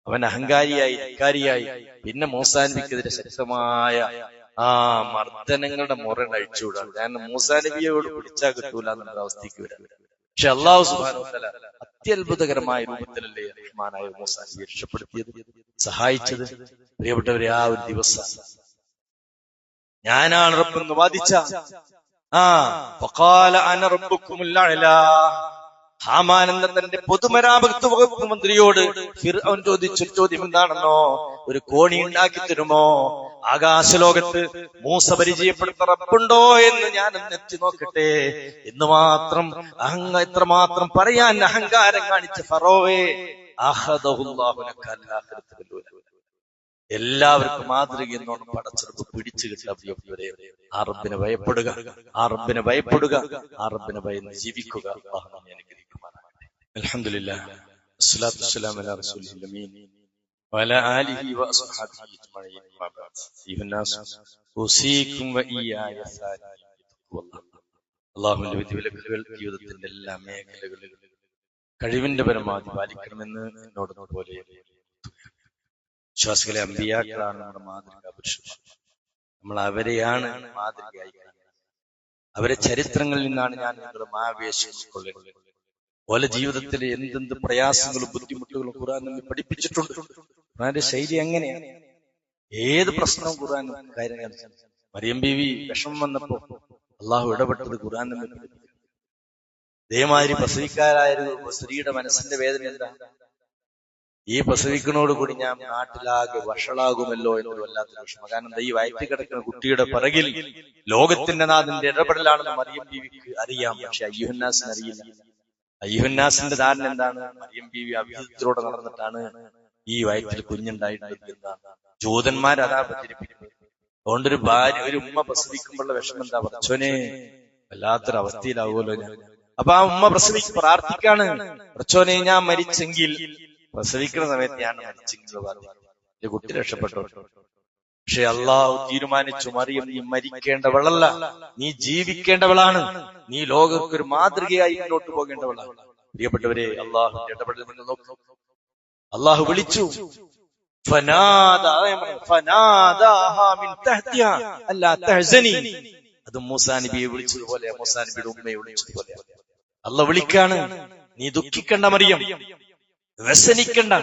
അവൻ അഹങ്കാരിയായി, ധിക്കാരിയായി. പിന്നെ മൂസാ നബിക്കെതിരെ ശക്തമായ മർദ്ദനങ്ങളുടെ മുറ അഴിച്ചുവിടാൻ. കാരണം മൂസാ നബിയോട് പിടിച്ചാൽ കിട്ടൂല എന്നുള്ള അവസ്ഥയ്ക്ക് വരാം. പക്ഷെ അല്ലാഹു സുബ്ഹാനഹു വ തആല അത്യത്ഭുതകരമായ രൂപത്തിലല്ലേ റഹ്മാനായ മൂസാ നബിയെ രക്ഷപ്പെടുത്തിയത്, സഹായിച്ചത്. പ്രിയപ്പെട്ടവരെ, ആ ഒരു ദിവസം ഞാനാണ് റബ്ബെന്ന് വാദിച്ച ഫഖാല അന റബ്ബുക്കുമുൽ അഅ്ലാ, ഹാമാൻ എന്ന തന്റെ പൊതുമരാമത്ത് വകുപ്പ് മന്ത്രിയോട് ഫിർഔൻ ചോദിച്ച ചോദ്യം എന്താണെന്നോ? ഒരു കോണി ഉണ്ടാക്കി തരുമോ? ആകാശലോകത്ത് മൂസ പരിചയപ്പെടുത്ത റബ്ബുണ്ടോ എന്ന് ഞാൻ എത്തി നോക്കട്ടെ എന്ന് മാത്രം എത്രമാത്രം പറയാൻ അഹങ്കാരം കാണിച്ച ഫറോവേ, എല്ലാവർക്കും മാതൃക എന്നോണം പടച്ചെടുപ്പ് പിടിച്ചു കിട്ടാവരെ. ആ റബ്ബിനെ ഭയപ്പെടുക, ആ റബ്ബിനെ ഭയപ്പെടുക, ആ റബ്ബിനെ ഭയന്ന് ജീവിക്കുക. അൽഹംദുലില്ലാഹ്, വസ്സലാത്തു വസ്സലാമു അലാ റസൂലിൽ അമീൻ വഅലാ ആലിഹി വഅസ്ഹാബിഹി അജ്മഈൻ. അയ്യുഹന്നാസ് ഉസീകും വഇയ്യായ അല്ലാഹുവിന്റെ വിധിവിലക്കുകൾ ജീവിതത്തിന്റെ എല്ലാ മേഖലകളിലും കഴിവിന്റെ പരമാവധി പാലിക്കണമെന്ന് എന്നോട് പോലെ. വിശ്വാസികളെ, അമ്പിയാക്കളാണ് നമ്മുടെ മാതൃകാ പുരുഷന്മാർ. നമ്മൾ അവരെയാണ് മാതൃകയായി കാണുന്നത്. അവരെ ചരിത്രങ്ങളിൽ നിന്നാണ് ഞാൻ നിങ്ങളുടെ ആവേശം കൊള്ളുന്നത്. ഓല ജീവിതത്തിലെ എന്തെന്ത് പ്രയാസങ്ങളും ബുദ്ധിമുട്ടുകളും ഖുർആൻ നമ്മെ പഠിപ്പിച്ചിട്ടുണ്ട്. ഖുർആന്റെ ശൈലി എങ്ങനെയാണ്? ഏത് പ്രശ്നവും ഖുർആൻ കാര്യം. മറിയം ബീവി വിഷമം വന്നപ്പോ അള്ളാഹു ഇടപെട്ടത് ഖുർആൻ നമ്മെ പഠിപ്പിച്ചു. ഇതേമാതിരി പ്രസവിക്കാരായ സ്ത്രീയുടെ മനസ്സിന്റെ വേദന എന്താ? ഈ പ്രസവിക്കുന്നതോടുകൂടി ഞാൻ നാട്ടിലാകെ വഷളാകുമല്ലോ എന്നൊരു വല്ലാത്ത വിഷമം. കാരണം ഈ വയറ്റിൽ കിടക്കുന്ന കുട്ടിയുടെ പിറകിൽ ലോകത്തിന്റെ നാഥന്റെ ഇടപെടലാണെന്ന് മറിയം ബീവിക്ക് അറിയാം. പക്ഷെ അയ്യുഹന്നാസിന് അറിയില്ല. അയ്യുഹന്നാസിന്റെ ധാരണ എന്താണ്? മറിയം ബീവി അഭിഹിതത്തിലൂടെ നടന്നിട്ടാണ് ഈ വയറ്റിൽ കുഞ്ഞുണ്ടായിട്ടുള്ളത് എന്നാണ്. ജൂതന്മാരതാ പ്രചരിപ്പിക്കുന്നത്. അതുകൊണ്ടൊരു ഭാര്യ, ഒരു ഉമ്മ പ്രസവിക്കുമ്പോഴുള്ള വിഷമം എന്താ? പറച്ചോനെ, വല്ലാത്തൊരു അവസ്ഥയിലാവുമല്ലോ ഞാൻ. അപ്പൊ ആ ഉമ്മ പ്രാർത്ഥിക്കാണ്, പറച്ചോനെ ഞാൻ മരിച്ചെങ്കിൽ, പ്രസവിക്കുന്ന സമയത്ത് ഞാൻ മരിച്ചെങ്കിൽ എന്റെ കുട്ടി രക്ഷപ്പെട്ടോ. പക്ഷെ അള്ളാഹു തീരുമാനിച്ചു, മറിയം നീ മരിക്കേണ്ടവളല്ല, നീ ജീവിക്കേണ്ടവളാണ്, നീ ലോകർക്കൊരു മാതൃകയായി മുന്നോട്ട് പോകേണ്ടവളാണ്. പ്രിയപ്പെട്ടവരെ, അള്ളാഹുവിന്റെ ഇടപെടൽ നിങ്ങൾ നോക്കൂ. അള്ളാഹു വിളിച്ചു, അത് മൂസാ നബിയെ വിളിച്ചതുപോലെ, മൂസാ നബിയുടെ ഉമ്മയെ വിളിച്ചതുപോലെ അള്ളാഹു വിളിക്കാണ്. നീ ദുഃഖിക്കണ്ട മറിയം, വ്യസനിക്കണ്ട,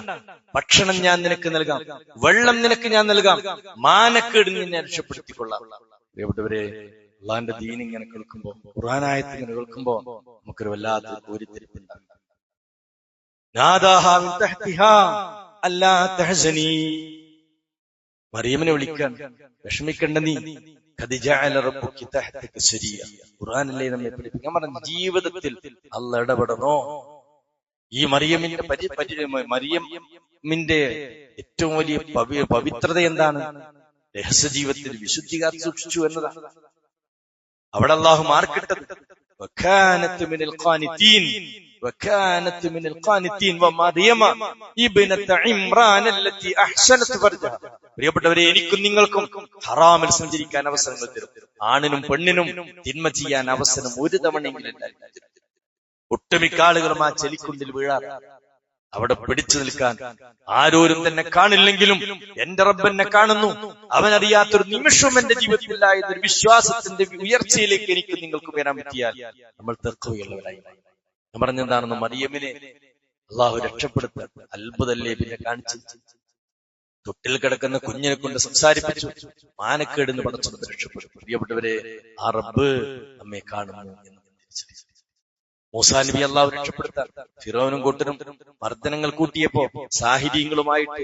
ഭക്ഷണം ഞാൻ നിനക്ക് നൽകാം, വെള്ളം നിനക്ക് ഞാൻ നൽകാം, മാനക്കേട് നിന്നെ രക്ഷപ്പെടുത്തിക്കൊള്ളാം. പ്രിയപ്പെട്ടവരെ, അള്ളാന്റെ ദീൻ ഇങ്ങനെ കേൾക്കുമ്പോ, ഖുർആനായത്ത് ഇങ്ങനെ കേൾക്കുമ്പോ നമുക്കൊരു വല്ലാത്ത കോരിത്തിരിപ്പുണ്ടാകും. മറിയമിനെ വിളിക്കാൻ, വിഷമിക്കണ്ട നീ, ഖുർആനല്ലേ നമ്മെ പഠിപ്പിക്കാൻ പറഞ്ഞു. ജീവിതത്തിൽ അള്ളാഹ് ഇടപെടണോ? ഈ മറിയമിന്റെ ഏറ്റവും വലിയ പവിത്രത എന്താണ്? രഹസ്യ ജീവിതത്തിൽ വിശുദ്ധി കാത്തു സൂക്ഷിച്ചു എന്നതാണ്. അവിടെ അള്ളാഹു മാർക്കിട്ടത് വകാനത്ത് മിനൽ ഖാനിതീൻ وكانت من القانتين ومريم ابنة عمران التي احسنت فرجها. പ്രിയപ്പെട്ടവരെ, എനിക്കും നിങ്ങൾക്കും ഹറാമിൽ സഞ്ചരിക്കാൻ അവസരങ്ങൾ തരും. ആണിനും പെണ്ണിനും തിന്മ ചെയ്യാൻ അവസരം ഒരു തവണയെങ്കിലും ഒട്ടുമിക്ക ആളുകളും ആ ചെലിക്കുണ്ടിൽ വീഴാറ്. അവിടെ പിടിച്ചു നിൽക്കാൻ ആരോരും തന്നെ കാണില്ലെങ്കിലും എന്റെ റബ്ബെന്നെ കാണുന്നു, അവനറിയാത്തൊരു നിമിഷം എന്റെ ജീവിതത്തില്ല എന്നൊരു വിശ്വാസത്തിന്റെ ഉയർച്ചയിലേക്ക് എനിക്ക് നിങ്ങൾക്ക് വരാൻ പറ്റിയാൽ നമ്മൾ തഖ്വയുള്ളവരായി. ഞാൻ പറഞ്ഞെന്താണെന്ന്, മറിയമിനെ അള്ളാഹു രക്ഷപ്പെടുത്താൻ അത്ഭുതല്ലേ പിന്നെ കാണിച്ചു. തൊട്ടിൽ കിടക്കുന്ന കുഞ്ഞിനെ കൊണ്ട് സംസാരിപ്പിച്ചു, മാനക്കേടിന്ന് പടച്ചത് രക്ഷപ്പെടും. പ്രിയപ്പെട്ടവരെ, ആ റബ്ബ് നമ്മെ കാണുന്നു എന്ന് തിരിച്ചറിയുന്നു. മൂസാ നബി അള്ളാഹു രക്ഷപ്പെടുത്താൻ ഫിറോനും കൂട്ടരും മർദ്ദനങ്ങൾ കൂട്ടിയപ്പോ സാഹിര്യങ്ങളുമായിട്ട്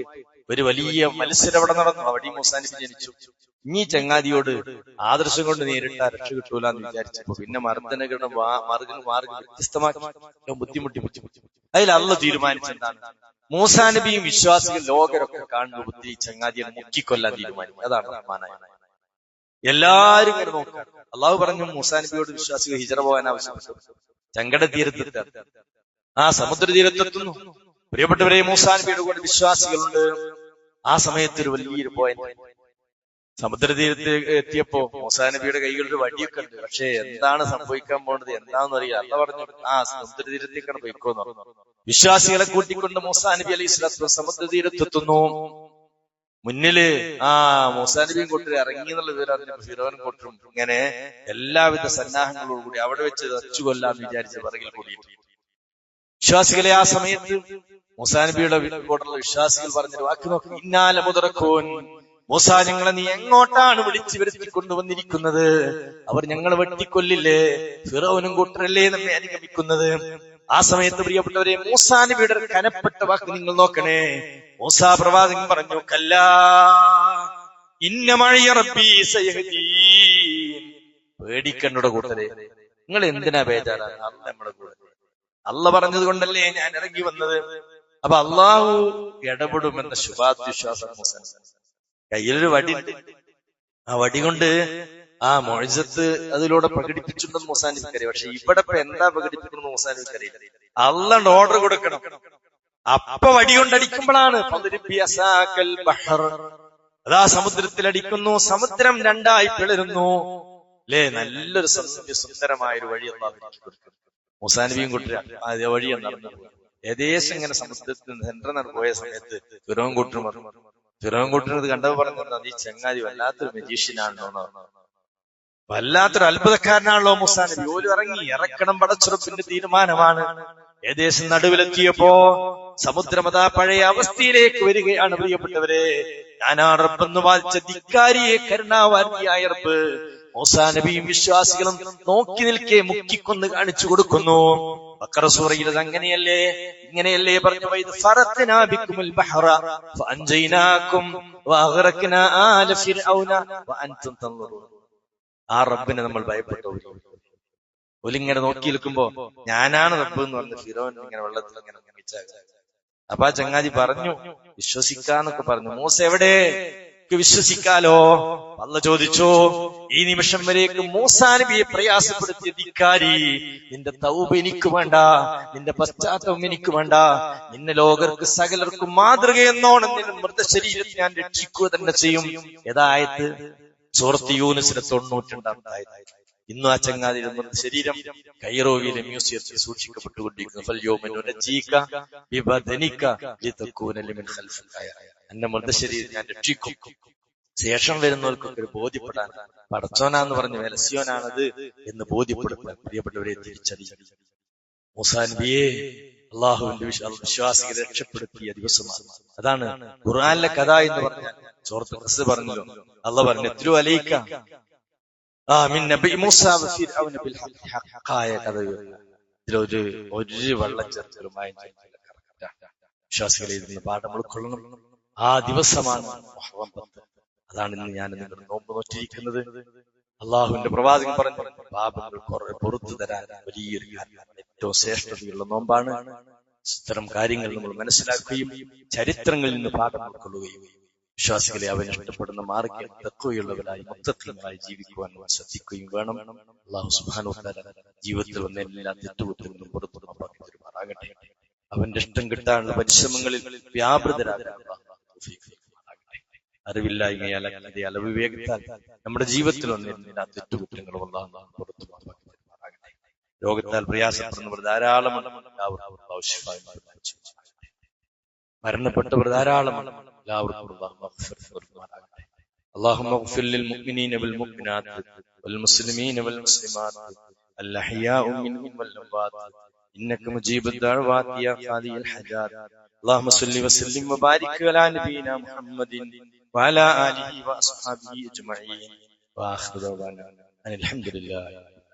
ഒരു വലിയ മത്സരം അവിടെ നടന്നു. അവിടെ മൂസാ നബി ജനിച്ചു. ഇനി ചങ്ങാതിയോട് ആദർശം കൊണ്ട് നേരിട്ടാ രക്ഷ കിട്ടൂല എന്ന് വിചാരിച്ചപ്പോ പിന്നെ മർദ്ദനകളുടെ മാർഗം വ്യത്യസ്തമാക്കി ബുദ്ധിമുട്ടി. അതിൽ അള്ളാഹു തീരുമാനിച്ചെന്താണ്, മൂസാ നബിയും വിശ്വാസികൾ ലോകരൊക്കെ കാണുന്ന ബുദ്ധി ചങ്ങാതിയെ മുക്കിക്കൊല്ലാൻ തീരുമാനിക്കും. അതാണ് റഹ്മാനായ. എല്ലാരും ഇങ്ങനെ നോക്കാം. അള്ളാഹു പറഞ്ഞു മൂസാ നബിയോട് വിശ്വാസികൾ ഹിജറ പോകാൻ ആവശ്യപ്പെട്ടു. ചങ്കട തീരത്തെത്താൻ ആ സമുദ്ര തീരത്തെത്തുന്നു. പ്രിയപ്പെട്ടവരെ, മൂസാ നബിയുടെ കൂടെ വിശ്വാസികളുണ്ട്. ആ സമയത്ത് ഒരു വലിയൊരു പോയിന്റ്, സമുദ്ര തീരത്ത് എത്തിയപ്പോ മൂസാ നബിയുടെ കൈകളിൽ വടിയൊക്കെ ഉണ്ട്. പക്ഷെ എന്താണ് സംഭവിക്കാൻ പോകുന്നത് എന്താണെന്ന് അറിയാം. അല്ല പറഞ്ഞു, ആ സമുദ്ര തീരത്തേക്കാണ് പോയിക്കോന്ന് പറഞ്ഞു. വിശ്വാസികളെ കൂട്ടിക്കൊണ്ട് മൂസാ നബി അലൈഹി സ്വലാത്തു സമുദ്ര തീരത്തെത്തുന്നു. മുന്നില് മൂസാ നബിയും കൂട്ടരും ഇറങ്ങി എന്നുള്ള വിവരം ഫിറോനും കൂട്ടരും ഇങ്ങനെ എല്ലാവിധ സന്നാഹങ്ങളോടും കൂടി അവിടെ വെച്ച് തച്ചു കൊല്ലാന്ന് വിചാരിച്ച പിറകിൽ കൂടിയിട്ട് വിശ്വാസികളെ ആ സമയത്ത് മൂസാ നബിയുടെ കൂടെയുള്ള വിശ്വാസികൾ പറഞ്ഞൊരു വാക്ക് നോക്കി, ഇന്നാല മുതറക്കോൻ, മൂസാ ഞങ്ങളെ നീ എങ്ങോട്ടാണ് വിളിച്ചു വരുത്തി കൊണ്ടുവന്നിരിക്കുന്നത്? അവർ ഞങ്ങളെ വെട്ടിക്കൊല്ലില്ലേ? ഫിറോനും കൂട്ടരല്ലേ നമ്മെ അനുഗമിക്കുന്നത്? ആ സമയത്ത് പ്രിയപ്പെട്ടവരെ, മൂസാ നബിയുടെ കനപ്പെട്ട വാക്ക് നിങ്ങൾ നോക്കണേ. മൂസാ പ്രവാചകൻ പറഞ്ഞു, കല്ലാ ഇന്ന മഅയ റബ്ബീ സയഹ്ദീൻ. പേടിക്കണ്ട കൂട്ടരെ, നിങ്ങൾ എന്തിനാ ബേജാറാണ്? അല്ല നമ്മുടെ കൂടെ. അല്ല പറഞ്ഞത് കൊണ്ടല്ലേ ഞാൻ ഇറങ്ങി വന്നത്. അപ്പൊ അള്ളാഹു ഇടപെടുമെന്ന ശുഭാത്വിശ്വാസം മൂസാ. കയ്യിലൊരു വടി, ആ വടി കൊണ്ട് ആ മുഅ്ജിസത്ത് അതിലൂടെ പ്രകടിപ്പിച്ചിട്ടുണ്ടെന്ന് മൂസാ നബിക്കറിയാം. പക്ഷെ ഇവിടെ ഇപ്പൊ എന്താ പ്രകടിപ്പിക്കുന്നത് മൂസാ നബിക്കറിയില്ല. അള്ളാഹ് ഓർഡർ കൊടുക്കണം. അപ്പൊ വടി കൊണ്ടടിക്കുമ്പോഴാണ് അതാ സമുദ്രത്തിലടിക്കുന്നു. സമുദ്രം രണ്ടായി പിളരുന്നു. അല്ലേ, നല്ലൊരു സുന്ദരമായൊരു വഴി അള്ളാഹു മൂസാ നബിയും കൂട്ടരാണ് ആ വഴി നടന്നു. ഏകദേശം ഇങ്ങനെ സമുദ്രത്തിൽ സെന്റർ പോയ സമയത്ത് ഫിറോൻ കൂട്ടനത് കണ്ടപ്പോൾ പറഞ്ഞു, ഈ ചങ്ങാതി വല്ലാത്തൊരു മജീഷ്യനാണല്ലോ, വല്ലാത്തൊരു അത്ഭുതക്കാരനാണല്ലോ മൂസാ നബി. ഓല് ഇറക്കണം, പടച്ചുറപ്പിന്റെ തീരുമാനമാണ്. ഏകദേശം നടുവിലെത്തിയപ്പോ സമുദ്രമതാ പഴയ അവസ്ഥയിലേക്ക് വരികയാണ്. പ്രിയപ്പെട്ടവരെ, ഞാനാ റബ്ബെന്ന് വാദിച്ച ധിക്കാരിയെ കരുണാവാരിയായ റബ്ബ് മൂസാ നബിയും വിശ്വാസികളും നോക്കി നിൽക്കെ മുക്കിക്കൊന്ന് കാണിച്ചു കൊടുക്കുന്നു. ബഖറ സൂറയിൽ അങ്ങനെയല്ലേ ഇങ്ങനെയല്ലേ പറഞ്ഞു, ഫറഖ്നാ ബിക്കുമുൽ ബഹറ ഫഅൻജയ്നാകും വഅഗ്റഖ്നാ ആല ഫിർഔന വഅൻതും തൻദുറൂൻ. ആ റബ്ബിനെ നമ്മൾ ഭയപ്പെട്ടു. ഒലിങ്ങനെ നോക്കി നിൽക്കുമ്പോ ഞാനാണ് റബ്ബ് എന്ന് പറഞ്ഞ് ഫിറോൻ ഇങ്ങനെ വെള്ളത്തിൽ ഇങ്ങനെ മിച്ചാകും. അപ്പൊ ആ ചങ്ങാതി പറഞ്ഞു, വിശ്വസിക്കാന്നൊക്കെ പറഞ്ഞു. മൂസ എവിടെ? വിശ്വസിക്കാലോ? അല്ലാഹു ചോദിച്ചു, ഈ നിമിഷം വരേക്ക് മൂസാ നബിയെ പ്രയാസപ്പെടുത്തിയ ധിക്കാരി, നിന്റെ തൗബ എനിക്ക് വേണ്ട, നിന്റെ പശ്ചാത്തലം എനിക്ക് വേണ്ട. നിന്നെ ലോകർക്ക് സകലർക്കും മാതൃകയെന്നോണം നിന്റെ മൃതശരീരത്തെ ഞാൻ രക്ഷിക്കുക തന്നെ ചെയ്യും. ഏതായത് സൂറത്ത് യൂനുസിലെ 92-ാമത്തെ ആയത്ത്. ഇന്നും ആ ചങ്ങാതിയുടെ മൃതശരീരം കൈറോവിലെ മ്യൂസിയത്തിൽ സൂക്ഷിക്കപ്പെട്ടുകൊണ്ടിരിക്കുന്നു. എന്റെ മൃതശരീരം ഞാൻ രക്ഷിക്കും. ശേഷം വരുന്നവർക്കൊക്കെ ഒരു ബോധ്യപ്പെടാൻ പടച്ചോനാന്ന് പറഞ്ഞ് വെലസിയോനാണത് എന്ന് ബോധ്യപ്പെടുത്താൻ പ്രിയപ്പെട്ടവരെ തിരിച്ചറിയും. മൂസാ നബിയെ അള്ളാഹുവിന്റെ വിശ്വാസികളെ രക്ഷപ്പെടുത്തിയ ദിവസമാണ്. അതാണ് ഖുർആനിലെ കഥ എന്ന് പറഞ്ഞാൽ. സൂറത്ത് ഖസ് പറഞ്ഞല്ലോ, അള്ളാഹ് പറഞ്ഞു, ഇത്ലു അലൈക മിൻ നബി മൂസാ വഫിർഔന ബിൽ ഹഖായ കഥ. ഇതിലൊരു വെള്ളച്ചേർക്കലുമായി വിശ്വാസികളെ ഇതിന് പാഠം ഉൾക്കൊള്ളണം. ആ ദിവസമാണ് മുഹറം 10. അതാണ് ഇന്ന് ഞാൻ നിങ്ങൾ നോമ്പ് നോറ്റിരിക്കുന്നത്. അള്ളാഹുവിന്റെ പ്രവാചകൻ പറഞ്ഞു, പാപങ്ങൾ പുറത്തു തരാൻ വലിയൊരു കാരണം, ഏറ്റവും ശ്രേഷ്ഠതയുള്ള നോമ്പാണ്. ഇത്തരം കാര്യങ്ങൾ നമ്മൾ മനസ്സിലാക്കുകയും ചരിത്രങ്ങളിൽ നിന്ന് പാഠം ഉൾക്കൊള്ളുകയും വിശ്വാസികളെ അവൻ ഇഷ്ടപ്പെടുന്ന മാർഗ്ഗം തഖ്വയുള്ളവരായി മുത്തഖീങ്ങളായി ജീവിക്കുവാൻ ശ്രദ്ധിക്കുകയും വേണം. അല്ലാഹു സുബ്ഹാനഹു വ തആല ജീവിതത്തിൽ വന്ന എല്ലാ തെറ്റുകുറ്റങ്ങളിൽ നിന്നും പുറത്തു തരുമാറാകട്ടെ. അവന്റെ ഇഷ്ടം കിട്ടാനുള്ള പരിശ്രമങ്ങളിൽ വ്യാപൃതരാകാൻ അറിവില്ലായ്മയാൽ അലവിവേകത്താൽ നമ്മുടെ ജീവിതത്തിൽ വന്നിരുന്ന തെറ്റുകുറ്റങ്ങളും അല്ലാഹു പുറത്തു തരുമാറാകട്ടെ. രോഗത്താൽ പ്രയാസപ്പെടുന്നവർ ധാരാളമാണ്, മരണപ്പെട്ടവർ ധാരാളമാണ്, اللهم اغفر للمؤمنين والمؤمنات والمسلمين والمسلمات الأحياء منهم والأموات إنك مجيب الدعوات يا قاضي الحاجات. اللهم صل وسلم وبارك على نبينا محمد وعلى آله وأصحابه أجمعين وآخر دعوانا أن الحمد لله.